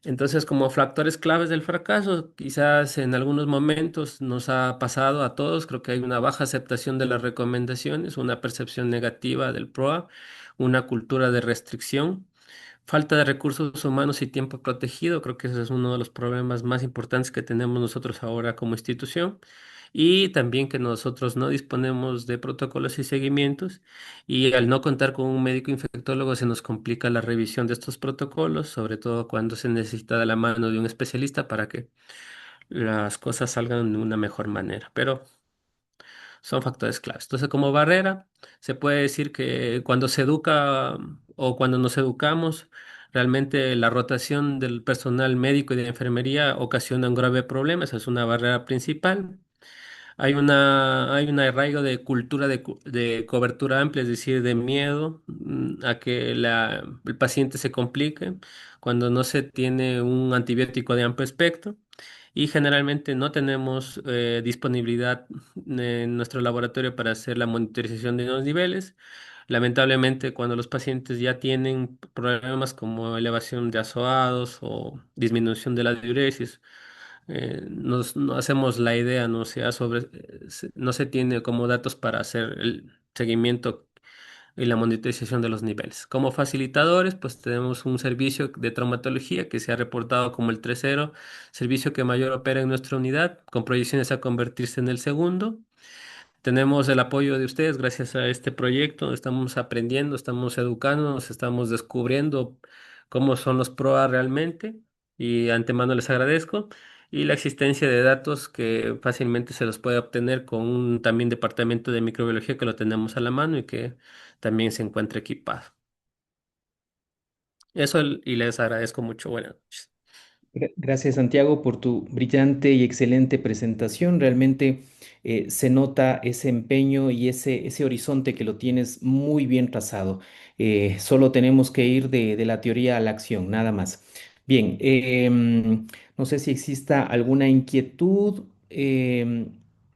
Entonces, como factores claves del fracaso, quizás en algunos momentos nos ha pasado a todos, creo que hay una baja aceptación de las recomendaciones, una percepción negativa del PROA, una cultura de restricción, falta de recursos humanos y tiempo protegido, creo que ese es uno de los problemas más importantes que tenemos nosotros ahora como institución. Y también que nosotros no disponemos de protocolos y seguimientos y al no contar con un médico infectólogo se nos complica la revisión de estos protocolos, sobre todo cuando se necesita de la mano de un especialista para que las cosas salgan de una mejor manera. Pero son factores claves. Entonces, como barrera, se puede decir que cuando se educa o cuando nos educamos, realmente la rotación del personal médico y de enfermería ocasiona un grave problema. Esa es una barrera principal. Hay un arraigo de cultura de cobertura amplia, es decir, de miedo a que el paciente se complique cuando no se tiene un antibiótico de amplio espectro y generalmente no tenemos disponibilidad en nuestro laboratorio para hacer la monitorización de los niveles. Lamentablemente, cuando los pacientes ya tienen problemas como elevación de azoados o disminución de la diuresis, no hacemos la idea, no se tiene como datos para hacer el seguimiento y la monitorización de los niveles. Como facilitadores, pues tenemos un servicio de traumatología que se ha reportado como el 3.0, servicio que mayor opera en nuestra unidad, con proyecciones a convertirse en el segundo. Tenemos el apoyo de ustedes gracias a este proyecto. Estamos aprendiendo, estamos educándonos, estamos descubriendo cómo son los PROA realmente y antemano les agradezco. Y la existencia de datos que fácilmente se los puede obtener con un también departamento de microbiología que lo tenemos a la mano y que también se encuentra equipado. Eso y les agradezco mucho. Buenas noches. Gracias, Santiago, por tu brillante y excelente presentación. Realmente se nota ese empeño y ese horizonte que lo tienes muy bien trazado. Solo tenemos que ir de la teoría a la acción, nada más. Bien, no sé si exista alguna inquietud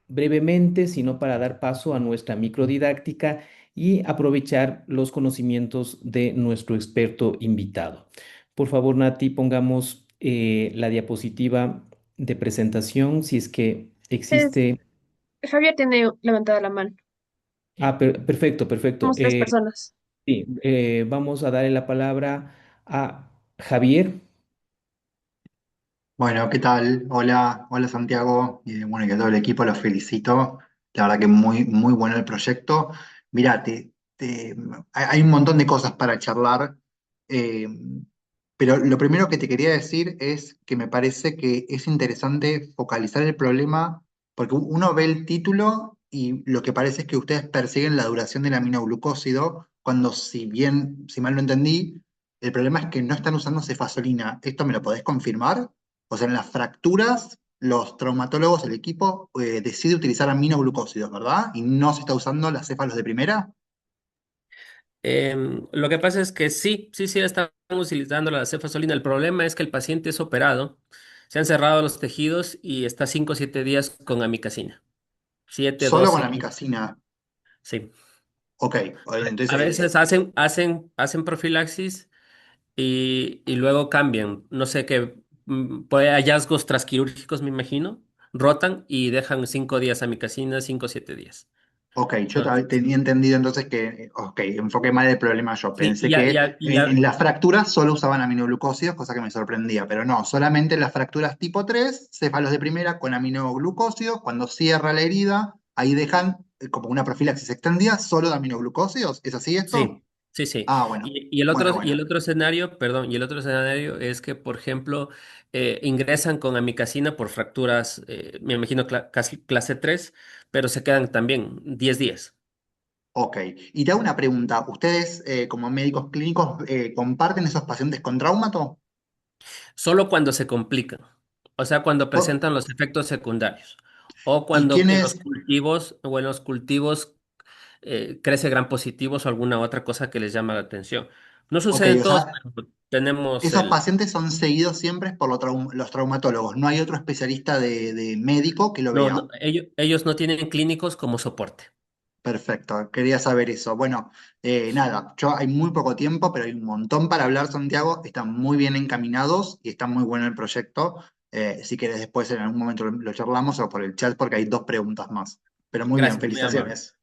brevemente, sino para dar paso a nuestra microdidáctica y aprovechar los conocimientos de nuestro experto invitado. Por favor, Nati, pongamos la diapositiva de presentación, si es que Es, existe. Javier tiene levantada la mano. Ah, perfecto, perfecto. Somos tres personas. Sí, vamos a darle la palabra a Javier. Bueno, ¿qué tal? Hola, hola Santiago, y bueno, y a todo el equipo los felicito. La verdad que muy bueno el proyecto. Mirá, hay un montón de cosas para charlar, eh, pero lo primero que te quería decir es que me parece que es interesante focalizar el problema, porque uno ve el título y lo que parece es que ustedes persiguen la duración del aminoglucósido, cuando si bien, si mal no entendí, el problema es que no están usando cefazolina. ¿Esto me lo podés confirmar? O sea, en las fracturas, los traumatólogos, el equipo, decide utilizar aminoglucósidos, ¿verdad? Y no se está usando las céfalos de primera. Lo que pasa es que sí están utilizando la cefazolina. El problema es que el paciente es operado, se han cerrado los tejidos y está 5 o 7 días con amicacina. 7, Solo con 12. amicacina. Sí. Ok, entonces, A veces hacen profilaxis y luego cambian. No sé qué, puede hallazgos transquirúrgicos, me imagino. Rotan y dejan 5 días amicacina, 5 o 7 días. ok, Entonces, tenía entendido entonces que, ok, enfoqué mal el problema yo. sí, Pensé que y ya, en las fracturas solo usaban aminoglucósidos, cosa que me sorprendía, pero no, solamente en las fracturas tipo 3, céfalos de primera con aminoglucósidos, cuando cierra la herida, ahí dejan como una profilaxis extendida solo de aminoglucósidos. ¿Es así esto? sí, sí. Ah, bueno, Y el bueno. otro escenario, perdón, y el otro escenario es que, por ejemplo, ingresan con amicacina por fracturas, me imagino casi clase 3, pero se quedan también 10 días. Ok, y te hago una pregunta. ¿Ustedes como médicos clínicos comparten esos pacientes con traumato? Solo cuando se complican, o sea, cuando Oh, presentan los efectos secundarios, o ¿y cuando quiénes? en los cultivos crece gran positivos o alguna otra cosa que les llama la atención. No Ok, sucede en o todos, sea, pero tenemos esos pacientes son seguidos siempre por los traumatólogos. No hay otro especialista de médico que lo no, vea. ellos no tienen clínicos como soporte. Perfecto, quería saber eso. Bueno, nada, yo hay muy poco tiempo, pero hay un montón para hablar, Santiago. Están muy bien encaminados y está muy bueno el proyecto. Si quieres después en algún momento lo charlamos o por el chat porque hay dos preguntas más. Pero muy bien, Gracias, muy amable. felicitaciones.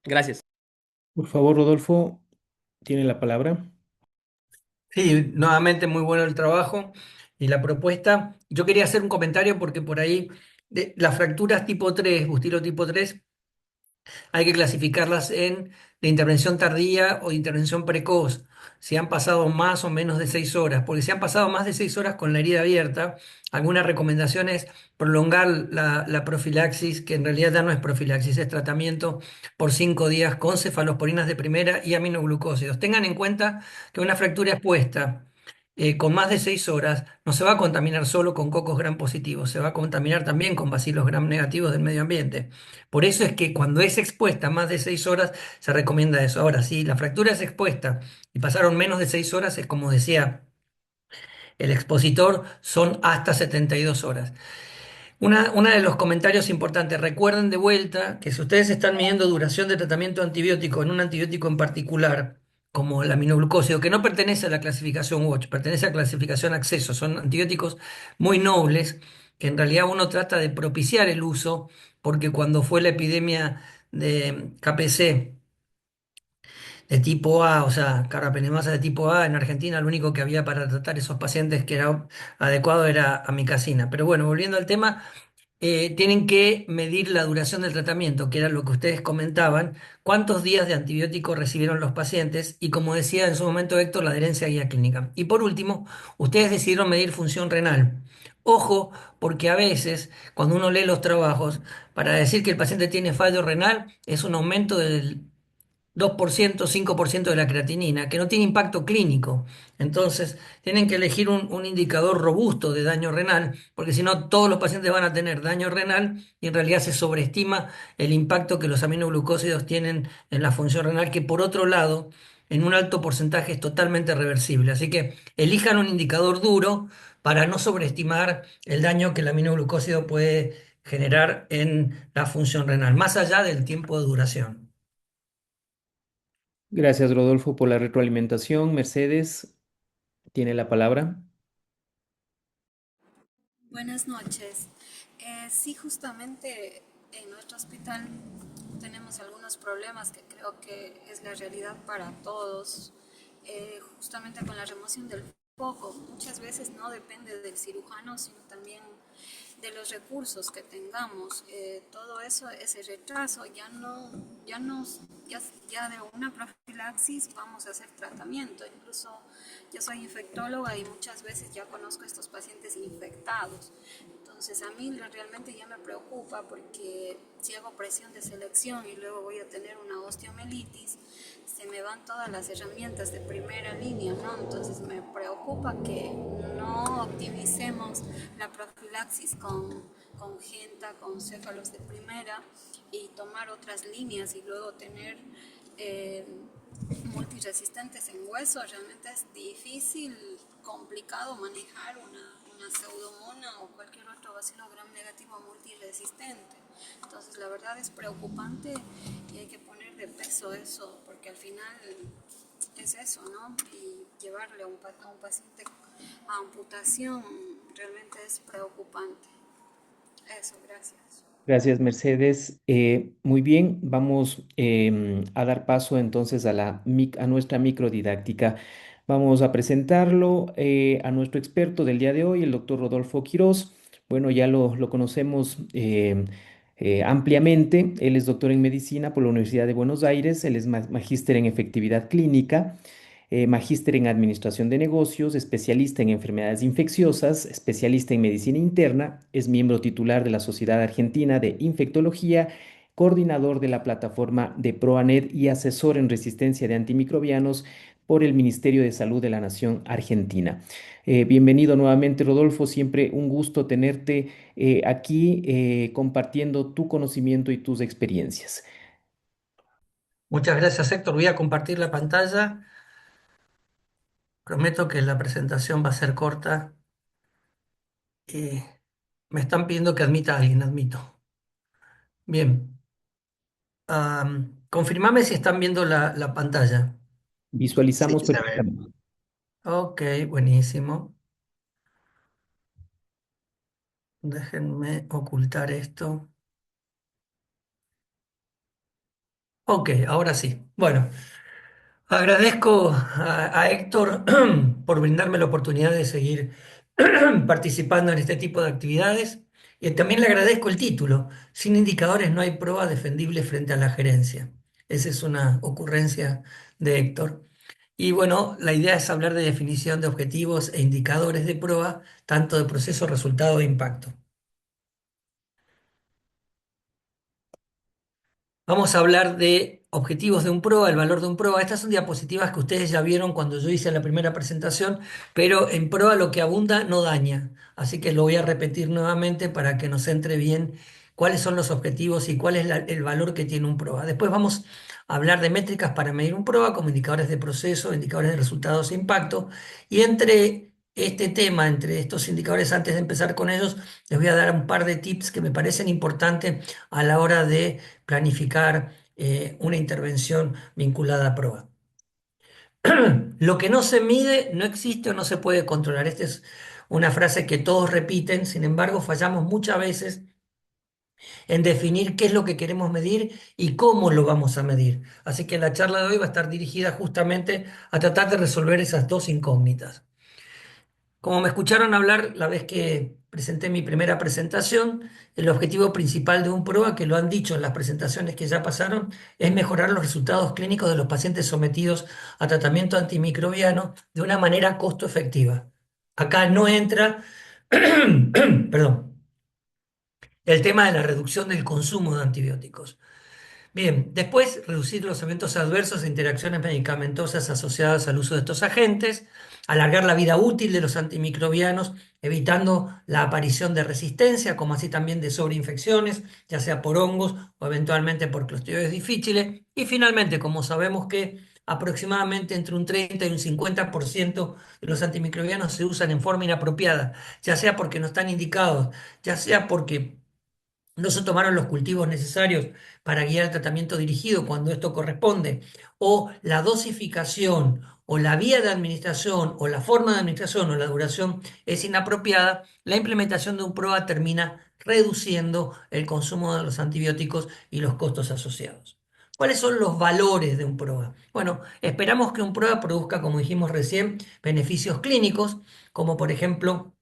Gracias. Por favor, Rodolfo, tiene la palabra. Sí, nuevamente muy bueno el trabajo y la propuesta. Yo quería hacer un comentario porque por ahí las fracturas tipo 3, Bustilo tipo 3, hay que clasificarlas en de intervención tardía o intervención precoz, si han pasado más o menos de 6 horas, porque si han pasado más de 6 horas con la herida abierta, algunas recomendaciones prolongar la profilaxis, que en realidad ya no es profilaxis, es tratamiento por 5 días con cefalosporinas de primera y aminoglucósidos. Tengan en cuenta que una fractura expuesta con más de 6 horas no se va a contaminar solo con cocos gram positivos, se va a contaminar también con bacilos gram negativos del medio ambiente. Por eso es que cuando es expuesta más de 6 horas, se recomienda eso. Ahora, si la fractura es expuesta y pasaron menos de 6 horas, es como decía el expositor, son hasta 72 horas. Una de los comentarios importantes, recuerden de vuelta que si ustedes están midiendo duración de tratamiento antibiótico en un antibiótico en particular, como el aminoglucósido, que no pertenece a la clasificación Watch, pertenece a la clasificación acceso, son antibióticos muy nobles, que en realidad uno trata de propiciar el uso, porque cuando fue la epidemia de KPC, de tipo A, o sea, carrapenemasa de tipo A en Argentina, lo único que había para tratar esos pacientes que era adecuado era amicacina. Pero bueno, volviendo al tema, tienen que medir la duración del tratamiento, que era lo que ustedes comentaban, cuántos días de antibiótico recibieron los pacientes y, como decía en su momento Héctor, la adherencia a guía clínica. Y por último, ustedes decidieron medir función renal. Ojo, porque a veces cuando uno lee los trabajos, para decir que el paciente tiene fallo renal es un aumento del 2%, 5% de la creatinina, que no tiene impacto clínico. Entonces, tienen que elegir un indicador robusto de daño renal, porque si no, todos los pacientes van a tener daño renal y en realidad se sobreestima el impacto que los aminoglucósidos tienen en la función renal, que por otro lado, en un alto porcentaje es totalmente reversible. Así que elijan un indicador duro para no sobreestimar el daño que el aminoglucósido puede generar en la función renal, más allá del tiempo de duración. Gracias, Rodolfo, por la retroalimentación. Mercedes tiene la palabra. Buenas noches. Sí, justamente en nuestro hospital tenemos algunos problemas que creo que es la realidad para todos. Justamente con la remoción del foco, muchas veces no depende del cirujano, sino también de los recursos que tengamos. Todo eso, ese retraso, ya de una profilaxis vamos a hacer tratamiento. Incluso yo soy infectóloga y muchas veces ya conozco a estos pacientes infectados. Entonces a mí realmente ya me preocupa porque si hago presión de selección y luego voy a tener una osteomelitis, se me van todas las herramientas de primera línea, ¿no? Entonces me preocupa que no optimicemos la profilaxis con genta, con céfalos de primera y tomar otras líneas y luego tener eh, multiresistentes en hueso. Realmente es difícil, complicado manejar una pseudomona o cualquier otro bacilo gram negativo multiresistente. Entonces la verdad es preocupante y hay que poner de peso eso, porque al final es eso, ¿no? Y llevarle a un paciente a amputación realmente es preocupante. Eso, gracias. Gracias, Mercedes. Muy bien, vamos a dar paso entonces a nuestra microdidáctica. Vamos a presentarlo a nuestro experto del día de hoy, el doctor Rodolfo Quirós. Bueno, ya lo conocemos ampliamente. Él es doctor en medicina por la Universidad de Buenos Aires. Él es magíster en efectividad clínica, magíster en administración de negocios, especialista en enfermedades infecciosas, especialista en medicina interna, es miembro titular de la Sociedad Argentina de Infectología, coordinador de la plataforma de PROANET y asesor en resistencia de antimicrobianos por el Ministerio de Salud de la Nación Argentina. Bienvenido nuevamente, Rodolfo. Siempre un gusto tenerte aquí compartiendo tu conocimiento y tus experiencias. Muchas gracias, Héctor. Voy a compartir la pantalla. Prometo que la presentación va a ser corta. Me están pidiendo que admita a alguien, admito. Bien. Confirmame si están viendo la pantalla. Sí, Visualizamos se ve. perfectamente. Ok, buenísimo. Déjenme ocultar esto. Ok, ahora sí. Bueno, agradezco a Héctor por brindarme la oportunidad de seguir participando en este tipo de actividades. Y también le agradezco el título. Sin indicadores no hay prueba defendible frente a la gerencia. Esa es una ocurrencia de Héctor. Y bueno, la idea es hablar de definición de objetivos e indicadores de prueba, tanto de proceso, resultado e impacto. Vamos a hablar de objetivos de un PROA, el valor de un PROA. Estas son diapositivas que ustedes ya vieron cuando yo hice la primera presentación, pero en PROA lo que abunda no daña. Así que lo voy a repetir nuevamente para que nos entre bien cuáles son los objetivos y cuál es el valor que tiene un PROA. Después vamos a hablar de métricas para medir un PROA, como indicadores de proceso, indicadores de resultados e impacto. Y entre este tema, entre estos indicadores, antes de empezar con ellos, les voy a dar un par de tips que me parecen importantes a la hora de planificar una intervención vinculada a prueba. Lo que no se mide no existe o no se puede controlar. Esta es una frase que todos repiten, sin embargo, fallamos muchas veces en definir qué es lo que queremos medir y cómo lo vamos a medir. Así que la charla de hoy va a estar dirigida justamente a tratar de resolver esas dos incógnitas. Como me escucharon hablar la vez que presenté mi primera presentación, el objetivo principal de un PROA, que lo han dicho en las presentaciones que ya pasaron, es mejorar los resultados clínicos de los pacientes sometidos a tratamiento antimicrobiano de una manera costo efectiva. Acá no entra, perdón, el tema de la reducción del consumo de antibióticos. Bien, después reducir los eventos adversos e interacciones medicamentosas asociadas al uso de estos agentes, alargar la vida útil de los antimicrobianos, evitando la aparición de resistencia, como así también de sobreinfecciones, ya sea por hongos o eventualmente por Clostridium difficile. Y finalmente, como sabemos que aproximadamente entre un 30 y un 50% de los antimicrobianos se usan en forma inapropiada, ya sea porque no están indicados, ya sea porque no se tomaron los cultivos necesarios para guiar el tratamiento dirigido cuando esto corresponde, o la dosificación, o la vía de administración, o la forma de administración, o la duración es inapropiada, la implementación de un PROA termina reduciendo el consumo de los antibióticos y los costos asociados. ¿Cuáles son los valores de un PROA? Bueno, esperamos que un PROA produzca, como dijimos recién, beneficios clínicos, como por ejemplo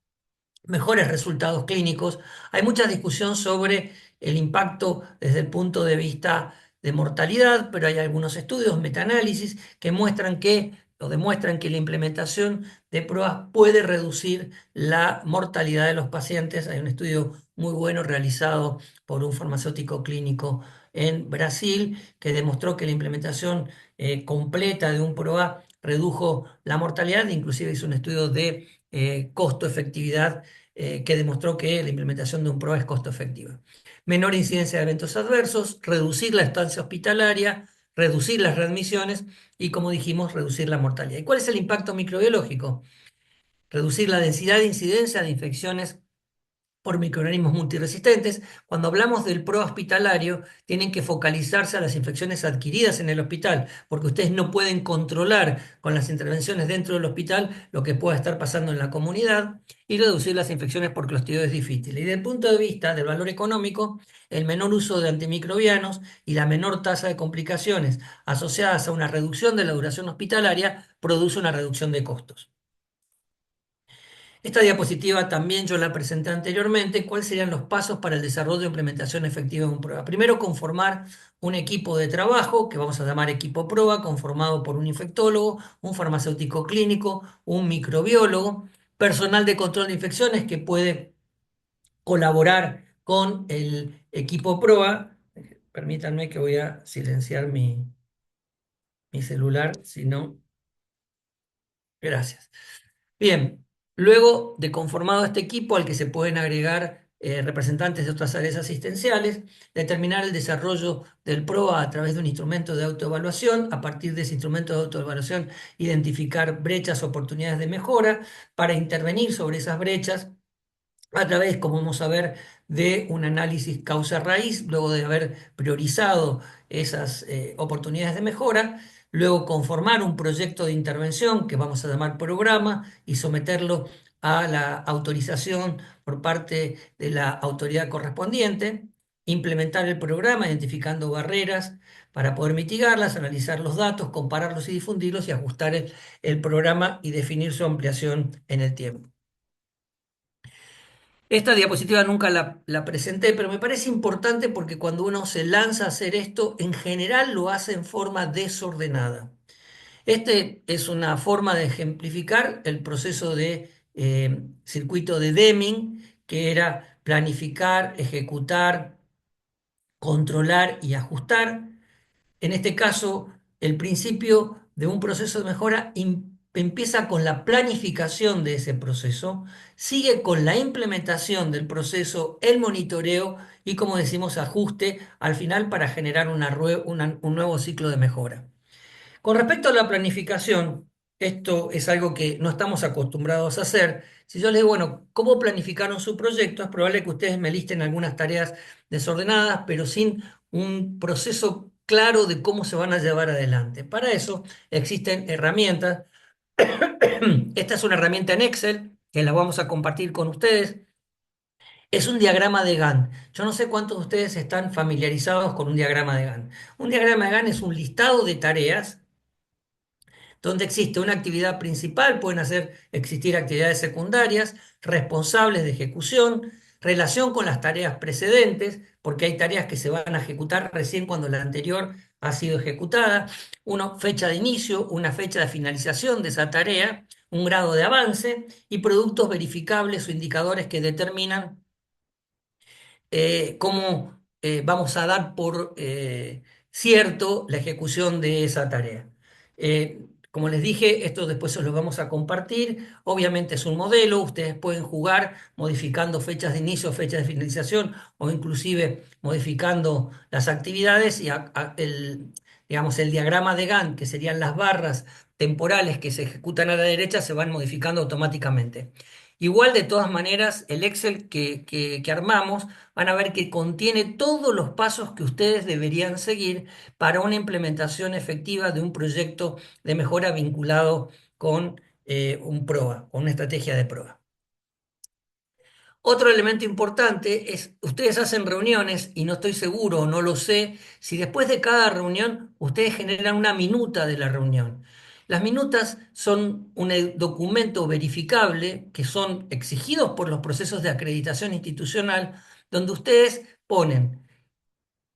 mejores resultados clínicos. Hay mucha discusión sobre el impacto desde el punto de vista de mortalidad, pero hay algunos estudios, metaanálisis, que muestran que o demuestran que la implementación de pruebas puede reducir la mortalidad de los pacientes. Hay un estudio muy bueno realizado por un farmacéutico clínico en Brasil que demostró que la implementación completa de un PROA redujo la mortalidad, inclusive hizo un estudio de costo-efectividad que demostró que la implementación de un PROA es costo efectiva. Menor incidencia de eventos adversos, reducir la estancia hospitalaria, reducir las readmisiones y, como dijimos, reducir la mortalidad. ¿Y cuál es el impacto microbiológico? Reducir la densidad de incidencia de infecciones por microorganismos multiresistentes. Cuando hablamos del prohospitalario, tienen que focalizarse a las infecciones adquiridas en el hospital, porque ustedes no pueden controlar con las intervenciones dentro del hospital lo que pueda estar pasando en la comunidad y reducir las infecciones por clostridioides difíciles. Y desde el punto de vista del valor económico, el menor uso de antimicrobianos y la menor tasa de complicaciones asociadas a una reducción de la duración hospitalaria produce una reducción de costos. Esta diapositiva también yo la presenté anteriormente. ¿Cuáles serían los pasos para el desarrollo e implementación efectiva de un PROA? Primero, conformar un equipo de trabajo que vamos a llamar equipo PROA, conformado por un infectólogo, un farmacéutico clínico, un microbiólogo, personal de control de infecciones que puede colaborar con el equipo PROA. Permítanme que voy a silenciar mi celular, si no, gracias. Bien, luego de conformado este equipo al que se pueden agregar representantes de otras áreas asistenciales, determinar el desarrollo del PROA a través de un instrumento de autoevaluación, a partir de ese instrumento de autoevaluación identificar brechas, oportunidades de mejora, para intervenir sobre esas brechas a través, como vamos a ver, de un análisis causa-raíz, luego de haber priorizado esas oportunidades de mejora, luego conformar un proyecto de intervención que vamos a llamar programa y someterlo a la autorización por parte de la autoridad correspondiente, implementar el programa identificando barreras para poder mitigarlas, analizar los datos, compararlos y difundirlos y ajustar el programa y definir su ampliación en el tiempo. Esta diapositiva nunca la presenté, pero me parece importante porque cuando uno se lanza a hacer esto, en general lo hace en forma desordenada. Este es una forma de ejemplificar el proceso de circuito de Deming, que era planificar, ejecutar, controlar y ajustar. En este caso, el principio de un proceso de mejora empieza con la planificación de ese proceso, sigue con la implementación del proceso, el monitoreo y, como decimos, ajuste al final para generar un nuevo ciclo de mejora. Con respecto a la planificación, esto es algo que no estamos acostumbrados a hacer. Si yo les digo, bueno, ¿cómo planificaron su proyecto? Es probable que ustedes me listen algunas tareas desordenadas, pero sin un proceso claro de cómo se van a llevar adelante. Para eso existen herramientas. Esta es una herramienta en Excel que la vamos a compartir con ustedes. Es un diagrama de Gantt. Yo no sé cuántos de ustedes están familiarizados con un diagrama de Gantt. Un diagrama de Gantt es un listado de tareas donde existe una actividad principal, pueden existir actividades secundarias, responsables de ejecución, relación con las tareas precedentes, porque hay tareas que se van a ejecutar recién cuando la anterior ha sido ejecutada, una fecha de inicio, una fecha de finalización de esa tarea, un grado de avance y productos verificables o indicadores que determinan cómo vamos a dar por cierto la ejecución de esa tarea. Como les dije, esto después os lo vamos a compartir. Obviamente es un modelo, ustedes pueden jugar modificando fechas de inicio, fechas de finalización o inclusive modificando las actividades y digamos, el diagrama de Gantt, que serían las barras temporales que se ejecutan a la derecha, se van modificando automáticamente. Igual, de todas maneras, el Excel que armamos van a ver que contiene todos los pasos que ustedes deberían seguir para una implementación efectiva de un proyecto de mejora vinculado con un PROA, con una estrategia de PROA. Otro elemento importante es, ustedes hacen reuniones y no estoy seguro, no lo sé, si después de cada reunión ustedes generan una minuta de la reunión. Las minutas son un documento verificable que son exigidos por los procesos de acreditación institucional, donde ustedes ponen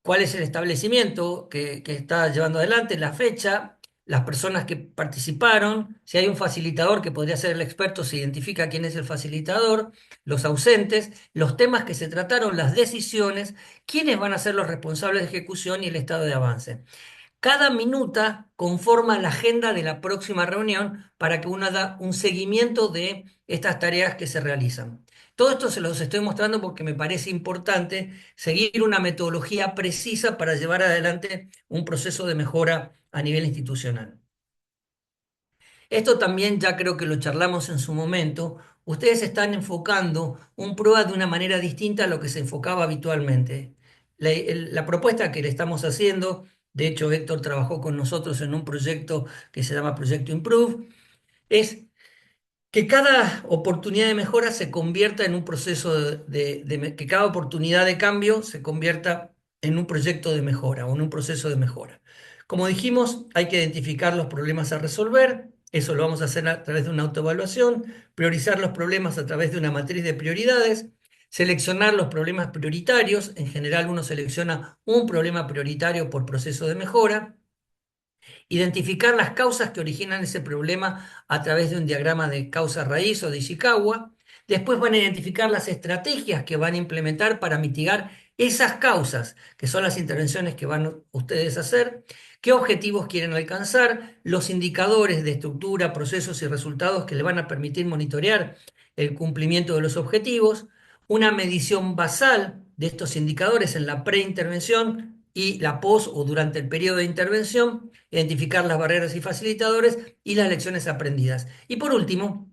cuál es el establecimiento que está llevando adelante, la fecha, las personas que participaron, si hay un facilitador que podría ser el experto, se identifica quién es el facilitador, los ausentes, los temas que se trataron, las decisiones, quiénes van a ser los responsables de ejecución y el estado de avance. Cada minuta conforma la agenda de la próxima reunión para que uno haga un seguimiento de estas tareas que se realizan. Todo esto se los estoy mostrando porque me parece importante seguir una metodología precisa para llevar adelante un proceso de mejora a nivel institucional. Esto también ya creo que lo charlamos en su momento. Ustedes están enfocando un PROA de una manera distinta a lo que se enfocaba habitualmente. La propuesta que le estamos haciendo, de hecho Héctor trabajó con nosotros en un proyecto que se llama Proyecto Improve, es que cada oportunidad de mejora se convierta en un proceso que cada oportunidad de cambio se convierta en un proyecto de mejora o en un proceso de mejora. Como dijimos, hay que identificar los problemas a resolver, eso lo vamos a hacer a través de una autoevaluación, priorizar los problemas a través de una matriz de prioridades, seleccionar los problemas prioritarios, en general uno selecciona un problema prioritario por proceso de mejora, identificar las causas que originan ese problema a través de un diagrama de causa raíz o de Ishikawa. Después van a identificar las estrategias que van a implementar para mitigar esas causas, que son las intervenciones que van ustedes a hacer, qué objetivos quieren alcanzar, los indicadores de estructura, procesos y resultados que le van a permitir monitorear el cumplimiento de los objetivos, una medición basal de estos indicadores en la preintervención y la post o durante el periodo de intervención, identificar las barreras y facilitadores y las lecciones aprendidas. Y por último,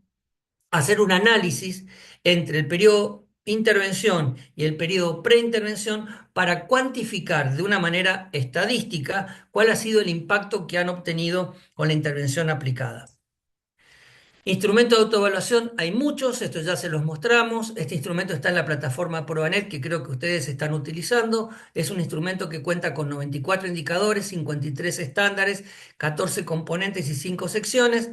hacer un análisis entre el periodo intervención y el periodo preintervención para cuantificar de una manera estadística cuál ha sido el impacto que han obtenido con la intervención aplicada. Instrumentos de autoevaluación hay muchos, esto ya se los mostramos. Este instrumento está en la plataforma Probanet, que creo que ustedes están utilizando. Es un instrumento que cuenta con 94 indicadores, 53 estándares, 14 componentes y 5 secciones,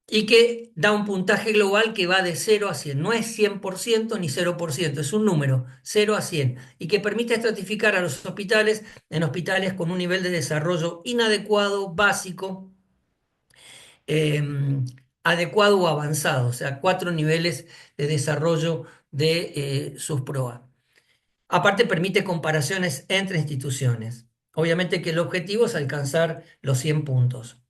y que da un puntaje global que va de 0 a 100. No es 100% ni 0%, es un número, 0 a 100, y que permite estratificar a los hospitales en hospitales con un nivel de desarrollo inadecuado, básico, adecuado o avanzado, o sea, 4 niveles de desarrollo de sus PROA. Aparte, permite comparaciones entre instituciones. Obviamente que el objetivo es alcanzar los 100 puntos.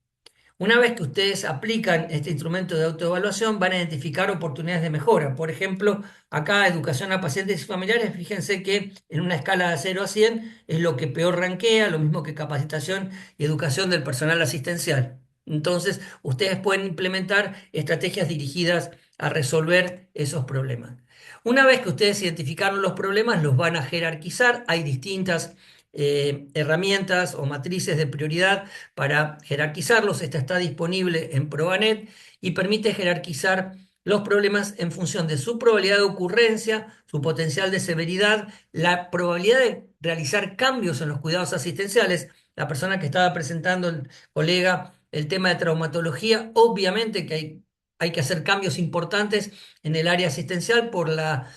Una vez que ustedes aplican este instrumento de autoevaluación, van a identificar oportunidades de mejora. Por ejemplo, acá educación a pacientes y familiares, fíjense que en una escala de 0 a 100 es lo que peor rankea, lo mismo que capacitación y educación del personal asistencial. Entonces, ustedes pueden implementar estrategias dirigidas a resolver esos problemas. Una vez que ustedes identificaron los problemas, los van a jerarquizar. Hay distintas herramientas o matrices de prioridad para jerarquizarlos. Esta está disponible en Probanet y permite jerarquizar los problemas en función de su probabilidad de ocurrencia, su potencial de severidad, la probabilidad de realizar cambios en los cuidados asistenciales. La persona que estaba presentando, el colega, el tema de traumatología, obviamente que hay que hacer cambios importantes en el área asistencial por la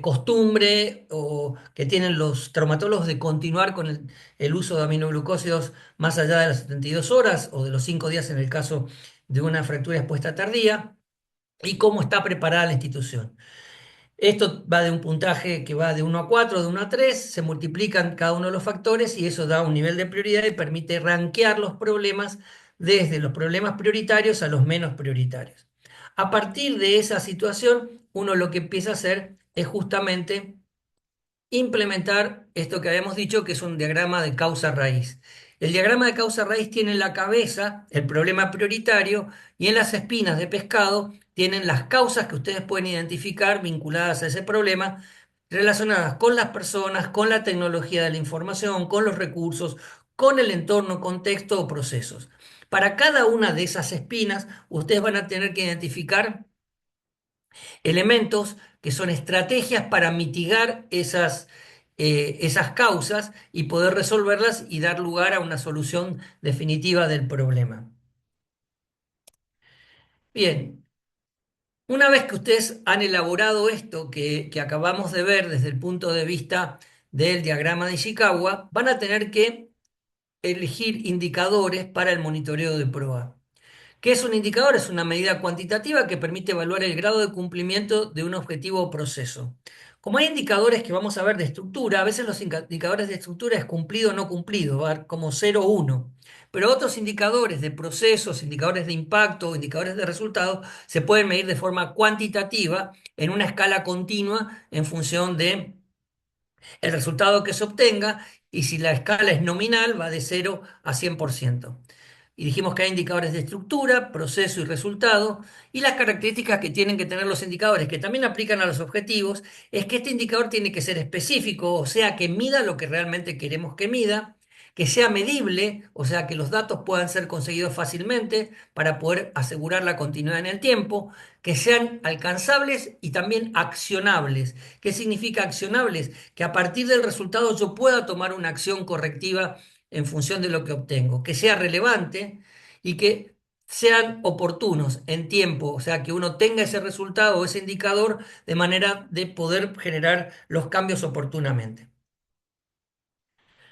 costumbre o que tienen los traumatólogos de continuar con el uso de aminoglucósidos más allá de las 72 horas o de los 5 días en el caso de una fractura expuesta tardía, y cómo está preparada la institución. Esto va de un puntaje que va de 1 a 4, de 1 a 3, se multiplican cada uno de los factores y eso da un nivel de prioridad y permite rankear los problemas desde los problemas prioritarios a los menos prioritarios. A partir de esa situación, uno lo que empieza a hacer es justamente implementar esto que habíamos dicho, que es un diagrama de causa raíz. El diagrama de causa-raíz tiene en la cabeza el problema prioritario y en las espinas de pescado tienen las causas que ustedes pueden identificar vinculadas a ese problema, relacionadas con las personas, con la tecnología de la información, con los recursos, con el entorno, contexto o procesos. Para cada una de esas espinas, ustedes van a tener que identificar elementos que son estrategias para mitigar esas causas y poder resolverlas y dar lugar a una solución definitiva del problema. Bien, una vez que ustedes han elaborado esto que acabamos de ver desde el punto de vista del diagrama de Ishikawa, van a tener que elegir indicadores para el monitoreo de prueba. ¿Qué es un indicador? Es una medida cuantitativa que permite evaluar el grado de cumplimiento de un objetivo o proceso. Como hay indicadores que vamos a ver de estructura, a veces los indicadores de estructura es cumplido o no cumplido, va a dar como 0 o 1. Pero otros indicadores de procesos, indicadores de impacto, indicadores de resultado, se pueden medir de forma cuantitativa en una escala continua en función de el resultado que se obtenga, y si la escala es nominal va de 0 a 100%. Y dijimos que hay indicadores de estructura, proceso y resultado, y las características que tienen que tener los indicadores, que también aplican a los objetivos, es que este indicador tiene que ser específico, o sea, que mida lo que realmente queremos que mida, que sea medible, o sea, que los datos puedan ser conseguidos fácilmente para poder asegurar la continuidad en el tiempo, que sean alcanzables y también accionables. ¿Qué significa accionables? Que a partir del resultado yo pueda tomar una acción correctiva en función de lo que obtengo, que sea relevante y que sean oportunos en tiempo, o sea, que uno tenga ese resultado o ese indicador de manera de poder generar los cambios oportunamente.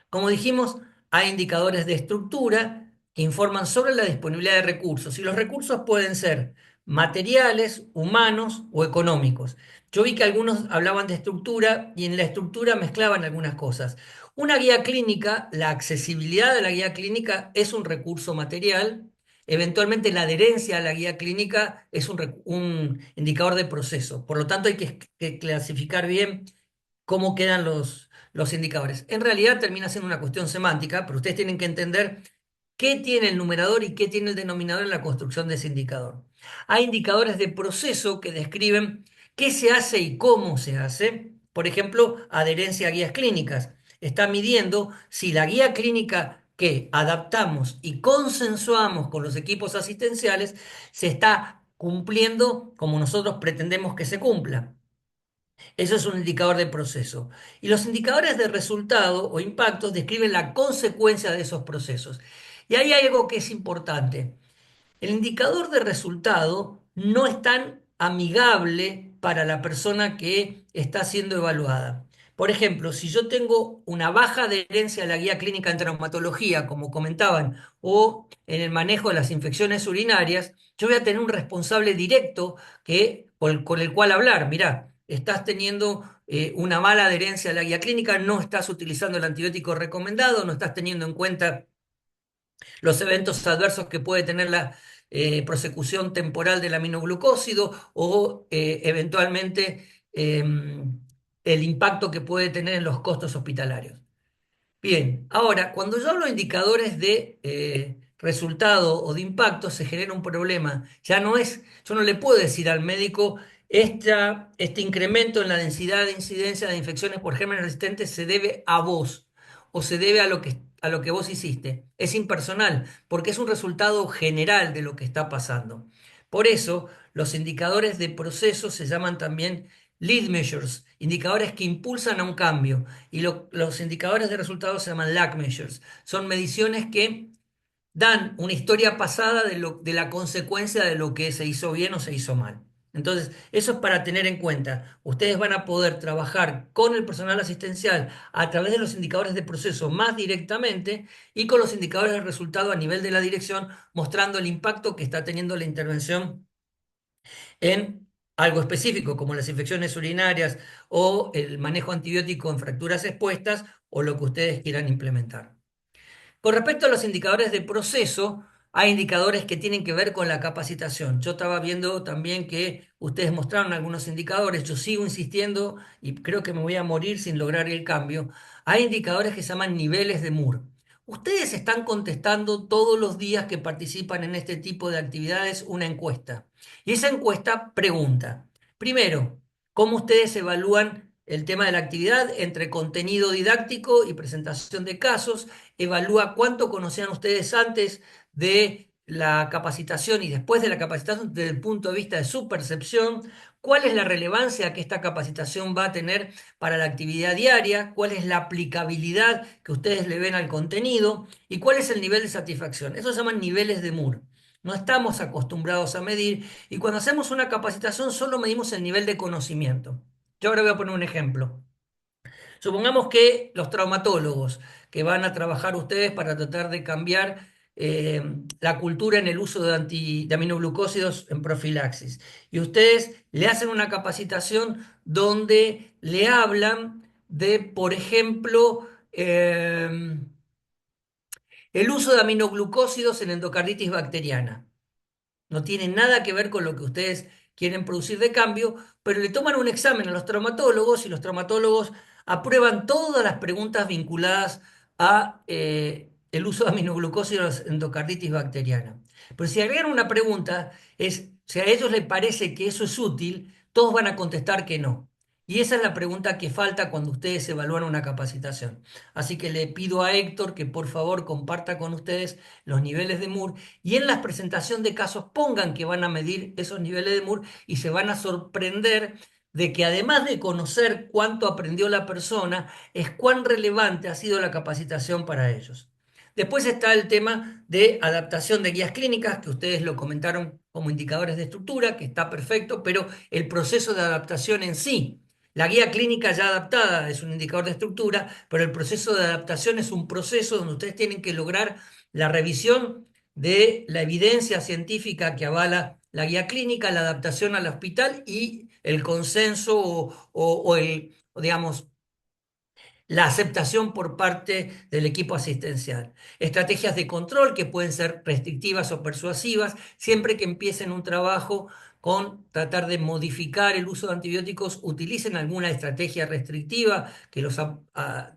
Como dijimos, hay indicadores de estructura que informan sobre la disponibilidad de recursos y los recursos pueden ser materiales, humanos o económicos. Yo vi que algunos hablaban de estructura y en la estructura mezclaban algunas cosas. Una guía clínica, la accesibilidad de la guía clínica es un recurso material. Eventualmente la adherencia a la guía clínica es un indicador de proceso. Por lo tanto, hay que clasificar bien cómo quedan los indicadores. En realidad termina siendo una cuestión semántica, pero ustedes tienen que entender qué tiene el numerador y qué tiene el denominador en la construcción de ese indicador. Hay indicadores de proceso que describen qué se hace y cómo se hace. Por ejemplo, adherencia a guías clínicas. Está midiendo si la guía clínica que adaptamos y consensuamos con los equipos asistenciales se está cumpliendo como nosotros pretendemos que se cumpla. Eso es un indicador de proceso. Y los indicadores de resultado o impactos describen la consecuencia de esos procesos. Y ahí hay algo que es importante. El indicador de resultado no es tan amigable para la persona que está siendo evaluada. Por ejemplo, si yo tengo una baja adherencia a la guía clínica en traumatología, como comentaban, o en el manejo de las infecciones urinarias, yo voy a tener un responsable directo con el cual hablar. Mirá, estás teniendo una mala adherencia a la guía clínica, no estás utilizando el antibiótico recomendado, no estás teniendo en cuenta los eventos adversos que puede tener la prosecución temporal del aminoglucósido o eventualmente el impacto que puede tener en los costos hospitalarios. Bien, ahora, cuando yo hablo de indicadores de resultado o de impacto, se genera un problema. Ya no es, yo no le puedo decir al médico, este incremento en la densidad de incidencia de infecciones por gérmenes resistentes se debe a vos o se debe a lo que vos hiciste. Es impersonal, porque es un resultado general de lo que está pasando. Por eso, los indicadores de proceso se llaman también lead measures, indicadores que impulsan a un cambio. Y los indicadores de resultados se llaman lag measures. Son mediciones que dan una historia pasada de la consecuencia de lo que se hizo bien o se hizo mal. Entonces, eso es para tener en cuenta. Ustedes van a poder trabajar con el personal asistencial a través de los indicadores de proceso más directamente y con los indicadores de resultado a nivel de la dirección, mostrando el impacto que está teniendo la intervención en algo específico, como las infecciones urinarias o el manejo antibiótico en fracturas expuestas o lo que ustedes quieran implementar. Con respecto a los indicadores de proceso, hay indicadores que tienen que ver con la capacitación. Yo estaba viendo también que ustedes mostraron algunos indicadores, yo sigo insistiendo y creo que me voy a morir sin lograr el cambio. Hay indicadores que se llaman niveles de Moore. Ustedes están contestando todos los días que participan en este tipo de actividades una encuesta. Y esa encuesta pregunta, primero, ¿cómo ustedes evalúan el tema de la actividad entre contenido didáctico y presentación de casos? Evalúa cuánto conocían ustedes antes de la capacitación y después de la capacitación desde el punto de vista de su percepción, cuál es la relevancia que esta capacitación va a tener para la actividad diaria, cuál es la aplicabilidad que ustedes le ven al contenido y cuál es el nivel de satisfacción. Eso se llaman niveles de Moore. No estamos acostumbrados a medir y cuando hacemos una capacitación solo medimos el nivel de conocimiento. Yo ahora voy a poner un ejemplo. Supongamos que los traumatólogos que van a trabajar ustedes para tratar de cambiar la cultura en el uso de aminoglucósidos en profilaxis. Y ustedes le hacen una capacitación donde le hablan de, por ejemplo, el uso de aminoglucósidos en endocarditis bacteriana. No tiene nada que ver con lo que ustedes quieren producir de cambio, pero le toman un examen a los traumatólogos y los traumatólogos aprueban todas las preguntas vinculadas a el uso de aminoglucósidos en endocarditis bacteriana. Pero si agregan una pregunta, es si a ellos les parece que eso es útil, todos van a contestar que no. Y esa es la pregunta que falta cuando ustedes evalúan una capacitación. Así que le pido a Héctor que por favor comparta con ustedes los niveles de Moore y en la presentación de casos pongan que van a medir esos niveles de Moore y se van a sorprender de que además de conocer cuánto aprendió la persona, es cuán relevante ha sido la capacitación para ellos. Después está el tema de adaptación de guías clínicas, que ustedes lo comentaron como indicadores de estructura, que está perfecto, pero el proceso de adaptación en sí. La guía clínica ya adaptada es un indicador de estructura, pero el proceso de adaptación es un proceso donde ustedes tienen que lograr la revisión de la evidencia científica que avala la guía clínica, la adaptación al hospital y el consenso o el, digamos, la aceptación por parte del equipo asistencial. Estrategias de control que pueden ser restrictivas o persuasivas, siempre que empiecen un trabajo con tratar de modificar el uso de antibióticos, utilicen alguna estrategia restrictiva que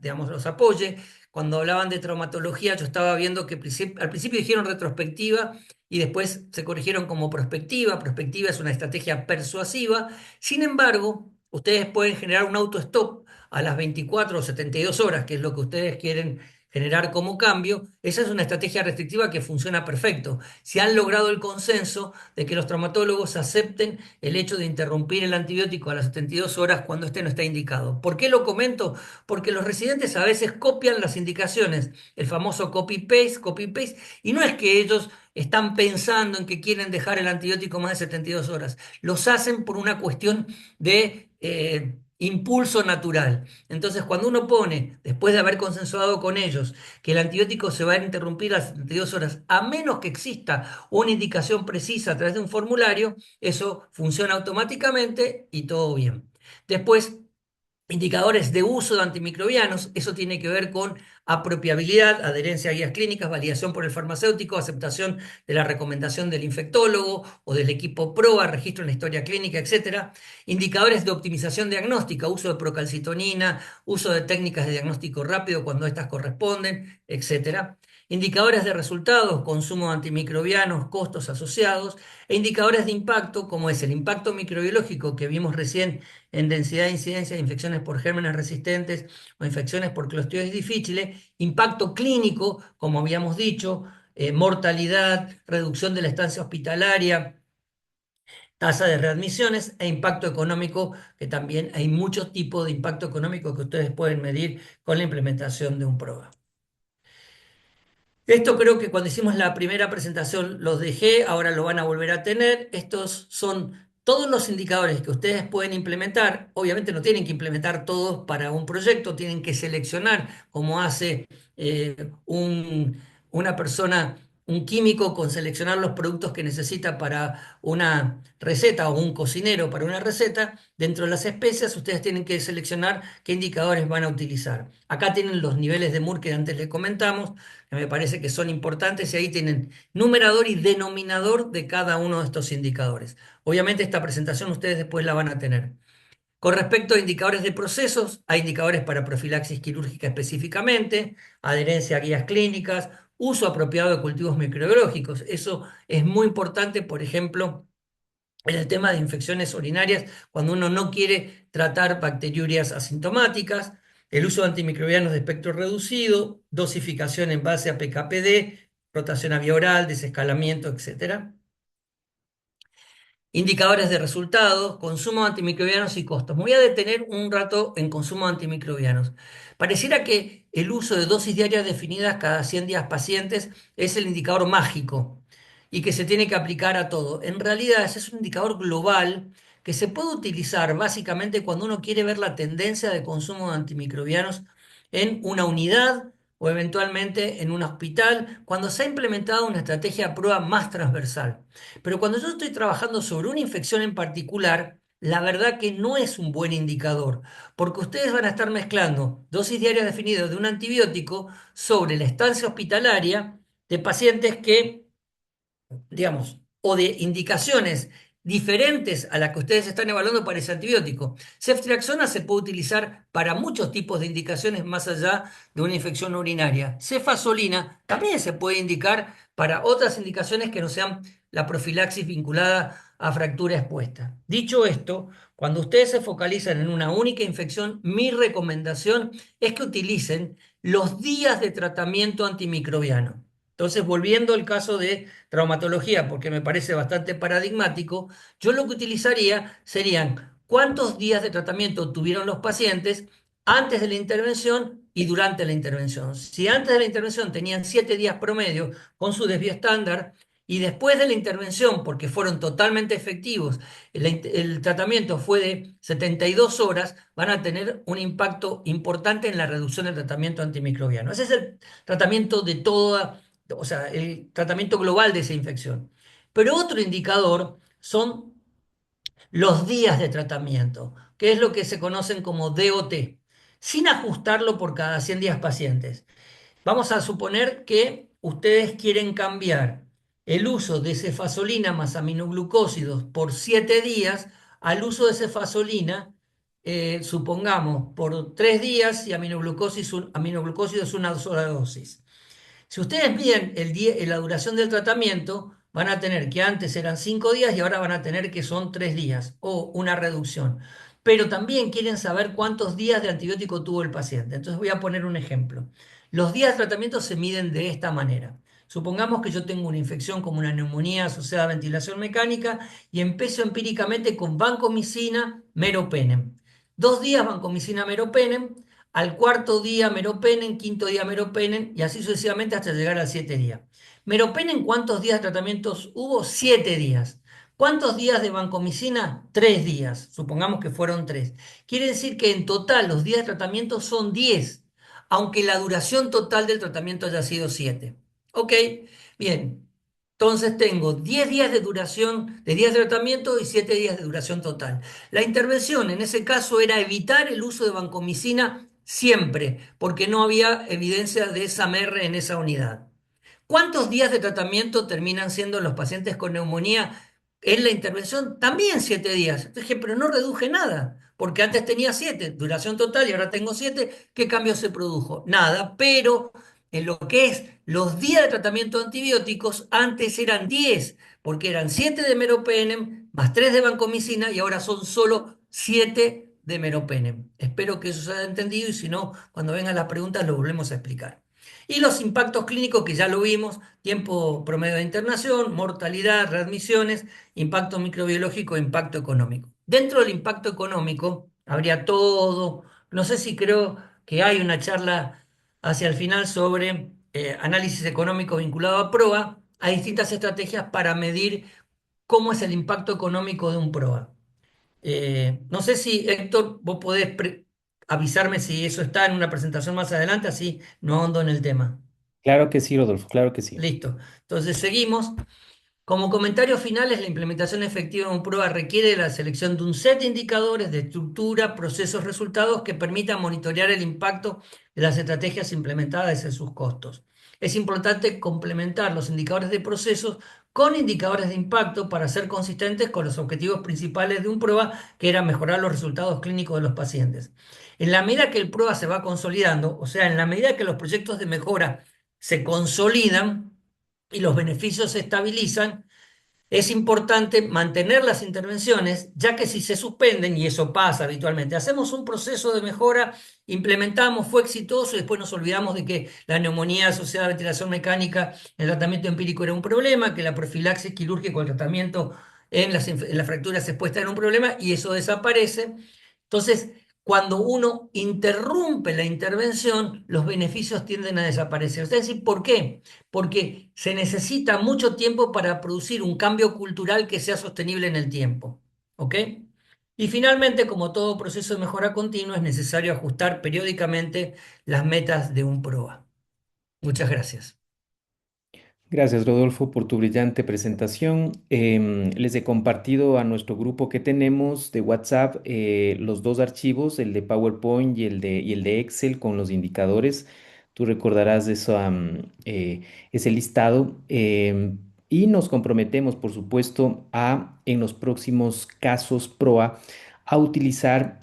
digamos, los apoye. Cuando hablaban de traumatología, yo estaba viendo que al principio dijeron retrospectiva y después se corrigieron como prospectiva. Prospectiva es una estrategia persuasiva. Sin embargo, ustedes pueden generar un auto-stop a las 24 o 72 horas, que es lo que ustedes quieren generar como cambio. Esa es una estrategia restrictiva que funciona perfecto. Si han logrado el consenso de que los traumatólogos acepten el hecho de interrumpir el antibiótico a las 72 horas cuando este no está indicado. ¿Por qué lo comento? Porque los residentes a veces copian las indicaciones, el famoso copy-paste, y no es que ellos están pensando en que quieren dejar el antibiótico más de 72 horas. Los hacen por una cuestión de impulso natural. Entonces, cuando uno pone, después de haber consensuado con ellos, que el antibiótico se va a interrumpir a las 72 horas, a menos que exista una indicación precisa a través de un formulario, eso funciona automáticamente y todo bien. Después, indicadores de uso de antimicrobianos, eso tiene que ver con apropiabilidad, adherencia a guías clínicas, validación por el farmacéutico, aceptación de la recomendación del infectólogo o del equipo PROA, registro en la historia clínica, etc. Indicadores de optimización diagnóstica, uso de procalcitonina, uso de técnicas de diagnóstico rápido cuando estas corresponden, etc. Indicadores de resultados, consumo de antimicrobianos, costos asociados, e indicadores de impacto, como es el impacto microbiológico que vimos recién en densidad e incidencia de infecciones por gérmenes resistentes o infecciones por Clostridium difficile, impacto clínico, como habíamos dicho, mortalidad, reducción de la estancia hospitalaria, tasa de readmisiones e impacto económico, que también hay muchos tipos de impacto económico que ustedes pueden medir con la implementación de un programa. Esto creo que cuando hicimos la primera presentación los dejé, ahora lo van a volver a tener. Estos son todos los indicadores que ustedes pueden implementar. Obviamente no tienen que implementar todos para un proyecto, tienen que seleccionar como hace una persona, un químico, con seleccionar los productos que necesita para una receta o un cocinero para una receta. Dentro de las especias, ustedes tienen que seleccionar qué indicadores van a utilizar. Acá tienen los niveles de Moore que antes les comentamos, que me parece que son importantes, y ahí tienen numerador y denominador de cada uno de estos indicadores. Obviamente esta presentación ustedes después la van a tener. Con respecto a indicadores de procesos, hay indicadores para profilaxis quirúrgica específicamente, adherencia a guías clínicas, uso apropiado de cultivos microbiológicos. Eso es muy importante, por ejemplo, en el tema de infecciones urinarias, cuando uno no quiere tratar bacteriurias asintomáticas, el uso de antimicrobianos de espectro reducido, dosificación en base a PKPD, rotación a vía oral, desescalamiento, etcétera. Indicadores de resultados, consumo de antimicrobianos y costos. Me voy a detener un rato en consumo de antimicrobianos. Pareciera que el uso de dosis diarias definidas cada 100 días pacientes es el indicador mágico y que se tiene que aplicar a todo. En realidad ese es un indicador global que se puede utilizar básicamente cuando uno quiere ver la tendencia de consumo de antimicrobianos en una unidad o eventualmente en un hospital, cuando se ha implementado una estrategia de prueba más transversal. Pero cuando yo estoy trabajando sobre una infección en particular, la verdad que no es un buen indicador, porque ustedes van a estar mezclando dosis diarias definidas de un antibiótico sobre la estancia hospitalaria de pacientes que, digamos, o de indicaciones diferentes a las que ustedes están evaluando para ese antibiótico. Ceftriaxona se puede utilizar para muchos tipos de indicaciones más allá de una infección urinaria. Cefazolina también se puede indicar para otras indicaciones que no sean la profilaxis vinculada a fractura expuesta. Dicho esto, cuando ustedes se focalizan en una única infección, mi recomendación es que utilicen los días de tratamiento antimicrobiano. Entonces, volviendo al caso de traumatología, porque me parece bastante paradigmático, yo lo que utilizaría serían cuántos días de tratamiento tuvieron los pacientes antes de la intervención y durante la intervención. Si antes de la intervención tenían 7 días promedio con su desvío estándar y después de la intervención, porque fueron totalmente efectivos, el tratamiento fue de 72 horas, van a tener un impacto importante en la reducción del tratamiento antimicrobiano. Ese es el tratamiento de toda, o sea, el tratamiento global de esa infección. Pero otro indicador son los días de tratamiento, que es lo que se conocen como DOT, sin ajustarlo por cada 100 días pacientes. Vamos a suponer que ustedes quieren cambiar el uso de cefazolina más aminoglucósidos por 7 días al uso de cefazolina, supongamos, por 3 días y aminoglucósidos una sola dosis. Si ustedes miden la duración del tratamiento, van a tener que antes eran 5 días y ahora van a tener que son 3 días o una reducción. Pero también quieren saber cuántos días de antibiótico tuvo el paciente. Entonces voy a poner un ejemplo. Los días de tratamiento se miden de esta manera. Supongamos que yo tengo una infección como una neumonía asociada a ventilación mecánica y empiezo empíricamente con vancomicina, meropenem. 2 días vancomicina, meropenem. Al cuarto día meropenem, quinto día meropenem y así sucesivamente hasta llegar al 7 día. Meropenem, ¿cuántos días de tratamientos hubo? 7 días. ¿Cuántos días de vancomicina? 3 días. Supongamos que fueron 3. Quiere decir que en total los días de tratamiento son 10, aunque la duración total del tratamiento haya sido 7. ¿Ok? Bien. Entonces tengo 10 días de duración, de días de tratamiento y 7 días de duración total. La intervención en ese caso era evitar el uso de vancomicina siempre, porque no había evidencia de SAMR en esa unidad. ¿Cuántos días de tratamiento terminan siendo los pacientes con neumonía en la intervención? También 7 días. Dije, pero no reduje nada, porque antes tenía 7, duración total, y ahora tengo 7. ¿Qué cambio se produjo? Nada, pero en lo que es los días de tratamiento de antibióticos, antes eran 10, porque eran 7 de meropenem más 3 de vancomicina y ahora son solo 7 de meropenem. Espero que eso se haya entendido y si no, cuando vengan las preguntas lo volvemos a explicar. Y los impactos clínicos que ya lo vimos, tiempo promedio de internación, mortalidad, readmisiones, impacto microbiológico, impacto económico. Dentro del impacto económico habría todo, no sé si creo que hay una charla hacia el final sobre análisis económico vinculado a PROA. Hay distintas estrategias para medir cómo es el impacto económico de un PROA. No sé si, Héctor, vos podés avisarme si eso está en una presentación más adelante, así no ahondo en el tema. Claro que sí, Rodolfo, claro que sí. Listo. Entonces seguimos. Como comentarios finales, la implementación efectiva de un prueba requiere de la selección de un set de indicadores de estructura, procesos, resultados que permitan monitorear el impacto de las estrategias implementadas en sus costos. Es importante complementar los indicadores de procesos con indicadores de impacto para ser consistentes con los objetivos principales de un prueba, que era mejorar los resultados clínicos de los pacientes. En la medida que el prueba se va consolidando, o sea, en la medida que los proyectos de mejora se consolidan y los beneficios se estabilizan, es importante mantener las intervenciones, ya que si se suspenden, y eso pasa habitualmente, hacemos un proceso de mejora, implementamos, fue exitoso y después nos olvidamos de que la neumonía asociada a ventilación mecánica en el tratamiento empírico era un problema, que la profilaxis quirúrgica o el tratamiento en las fracturas expuestas era un problema y eso desaparece. Entonces, cuando uno interrumpe la intervención, los beneficios tienden a desaparecer. Es decir, ¿por qué? Porque se necesita mucho tiempo para producir un cambio cultural que sea sostenible en el tiempo. ¿Ok? Y finalmente, como todo proceso de mejora continua, es necesario ajustar periódicamente las metas de un PROA. Muchas gracias. Gracias, Rodolfo, por tu brillante presentación. Les he compartido a nuestro grupo que tenemos de WhatsApp los dos archivos, el de PowerPoint y el de Excel con los indicadores. Tú recordarás eso, ese listado. Y nos comprometemos, por supuesto, en los próximos casos PROA, a utilizar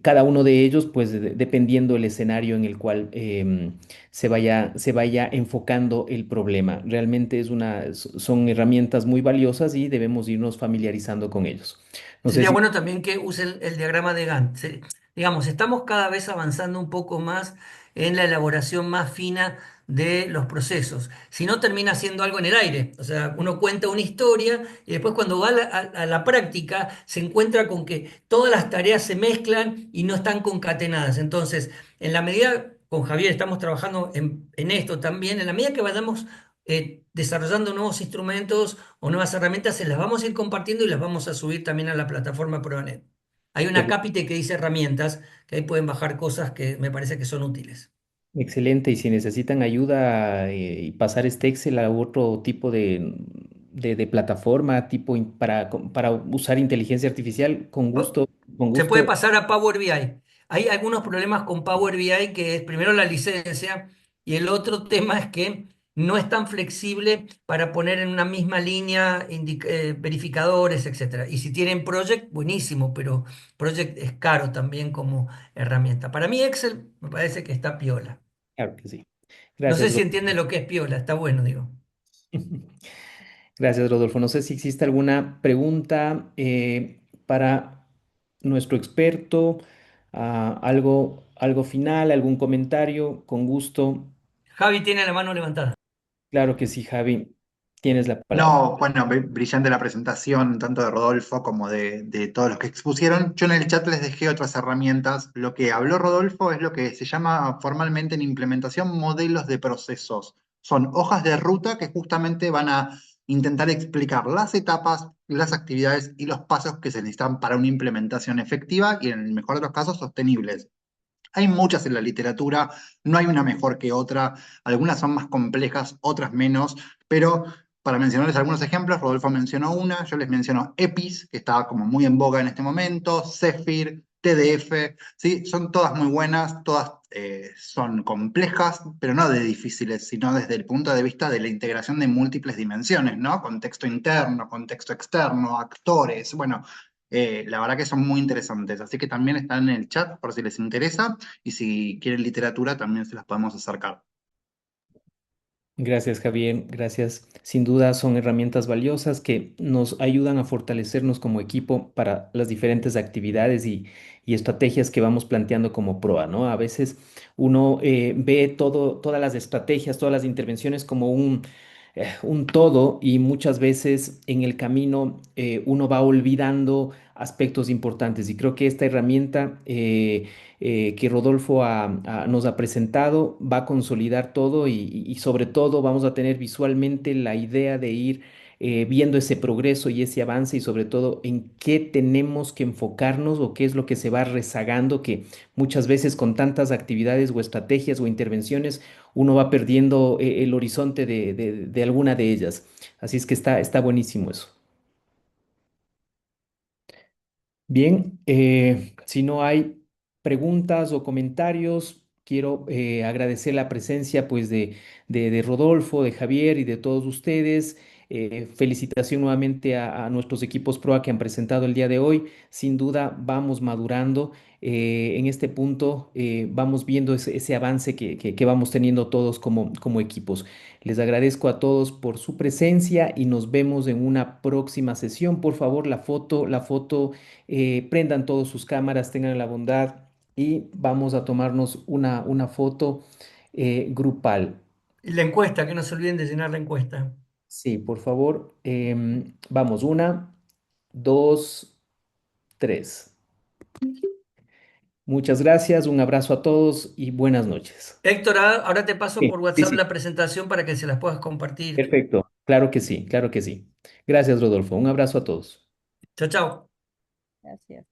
cada uno de ellos, pues dependiendo del escenario en el cual se vaya enfocando el problema. Realmente son herramientas muy valiosas y debemos irnos familiarizando con ellos. No sé Sería si bueno también que use el diagrama de Gantt. Digamos, estamos cada vez avanzando un poco más en la elaboración más fina de los procesos. Si no, termina siendo algo en el aire. O sea, uno cuenta una historia y después cuando va a la práctica se encuentra con que todas las tareas se mezclan y no están concatenadas. Entonces, en la medida, con Javier estamos trabajando en esto también, en la medida que vayamos desarrollando nuevos instrumentos o nuevas herramientas, se las vamos a ir compartiendo y las vamos a subir también a la plataforma ProAnet. Hay una cápite que dice herramientas, que ahí pueden bajar cosas que me parece que son útiles. excelente, y si necesitan ayuda y pasar este Excel a otro tipo de plataforma, para usar inteligencia artificial, Oh, con se puede gusto. pasar a Power BI. Hay algunos problemas con Power BI, que es primero la licencia y el otro tema es que no es tan flexible para poner en una misma línea verificadores, etcétera. Y si tienen Project, buenísimo, pero Project es caro también como herramienta. Para mí Excel me parece que está piola. Claro que sí. No sé Gracias, si entienden lo que es piola, está bueno, digo. Gracias, Rodolfo. No sé si existe alguna pregunta para nuestro experto, algo final, algún comentario, con gusto. Javi tiene la mano levantada. Claro que sí, Javi, tienes la palabra. No, bueno, brillante la presentación, tanto de Rodolfo como de todos los que expusieron. Yo en el chat les dejé otras herramientas. Lo que habló Rodolfo es lo que se llama formalmente en implementación modelos de procesos. Son hojas de ruta que justamente van a intentar explicar las etapas, las actividades y los pasos que se necesitan para una implementación efectiva y en el mejor de los casos sostenibles. Hay muchas en la literatura, no hay una mejor que otra, algunas son más complejas, otras menos, pero para mencionarles algunos ejemplos, Rodolfo mencionó una, yo les menciono EPIS, que está como muy en boga en este momento, Zephyr, TDF, ¿sí? Son todas muy buenas, todas son complejas, pero no de difíciles, sino desde el punto de vista de la integración de múltiples dimensiones, ¿no? Contexto interno, contexto externo, actores, bueno, la verdad que son muy interesantes, así que también están en el chat por si les interesa y si quieren literatura también se las podemos acercar. Gracias, Javier. Gracias. Sin duda son herramientas valiosas que nos ayudan a fortalecernos como equipo para las diferentes actividades y estrategias que vamos planteando como PROA, ¿no? A veces uno ve todas las estrategias, todas las intervenciones como un todo y muchas veces en el camino uno va olvidando aspectos importantes. Y creo que esta herramienta que Rodolfo nos ha presentado va a consolidar todo y sobre todo vamos a tener visualmente la idea de ir viendo ese progreso y ese avance y sobre todo en qué tenemos que enfocarnos o qué es lo que se va rezagando, que muchas veces con tantas actividades o estrategias o intervenciones uno va perdiendo el horizonte de alguna de ellas. Así es que está buenísimo eso. Bien, si no hay preguntas o comentarios, quiero agradecer la presencia pues de Rodolfo, de Javier y de todos ustedes. Felicitación nuevamente a nuestros equipos PROA que han presentado el día de hoy. Sin duda vamos madurando. En este punto vamos viendo ese avance que vamos teniendo todos como equipos. Les agradezco a todos por su presencia y nos vemos en una próxima sesión. Por favor, la foto, prendan todos sus cámaras, tengan la bondad y vamos a tomarnos una foto grupal. Y la encuesta, que no se olviden de llenar la encuesta. Sí, por favor. Vamos, una, dos, tres. Muchas gracias, un abrazo a todos y buenas noches. Héctor, ahora te paso Sí, por sí, WhatsApp sí. la presentación para que se las puedas compartir. Perfecto. Claro que sí, claro que sí. Gracias, Rodolfo. Un abrazo a todos. Chao, chao. Gracias.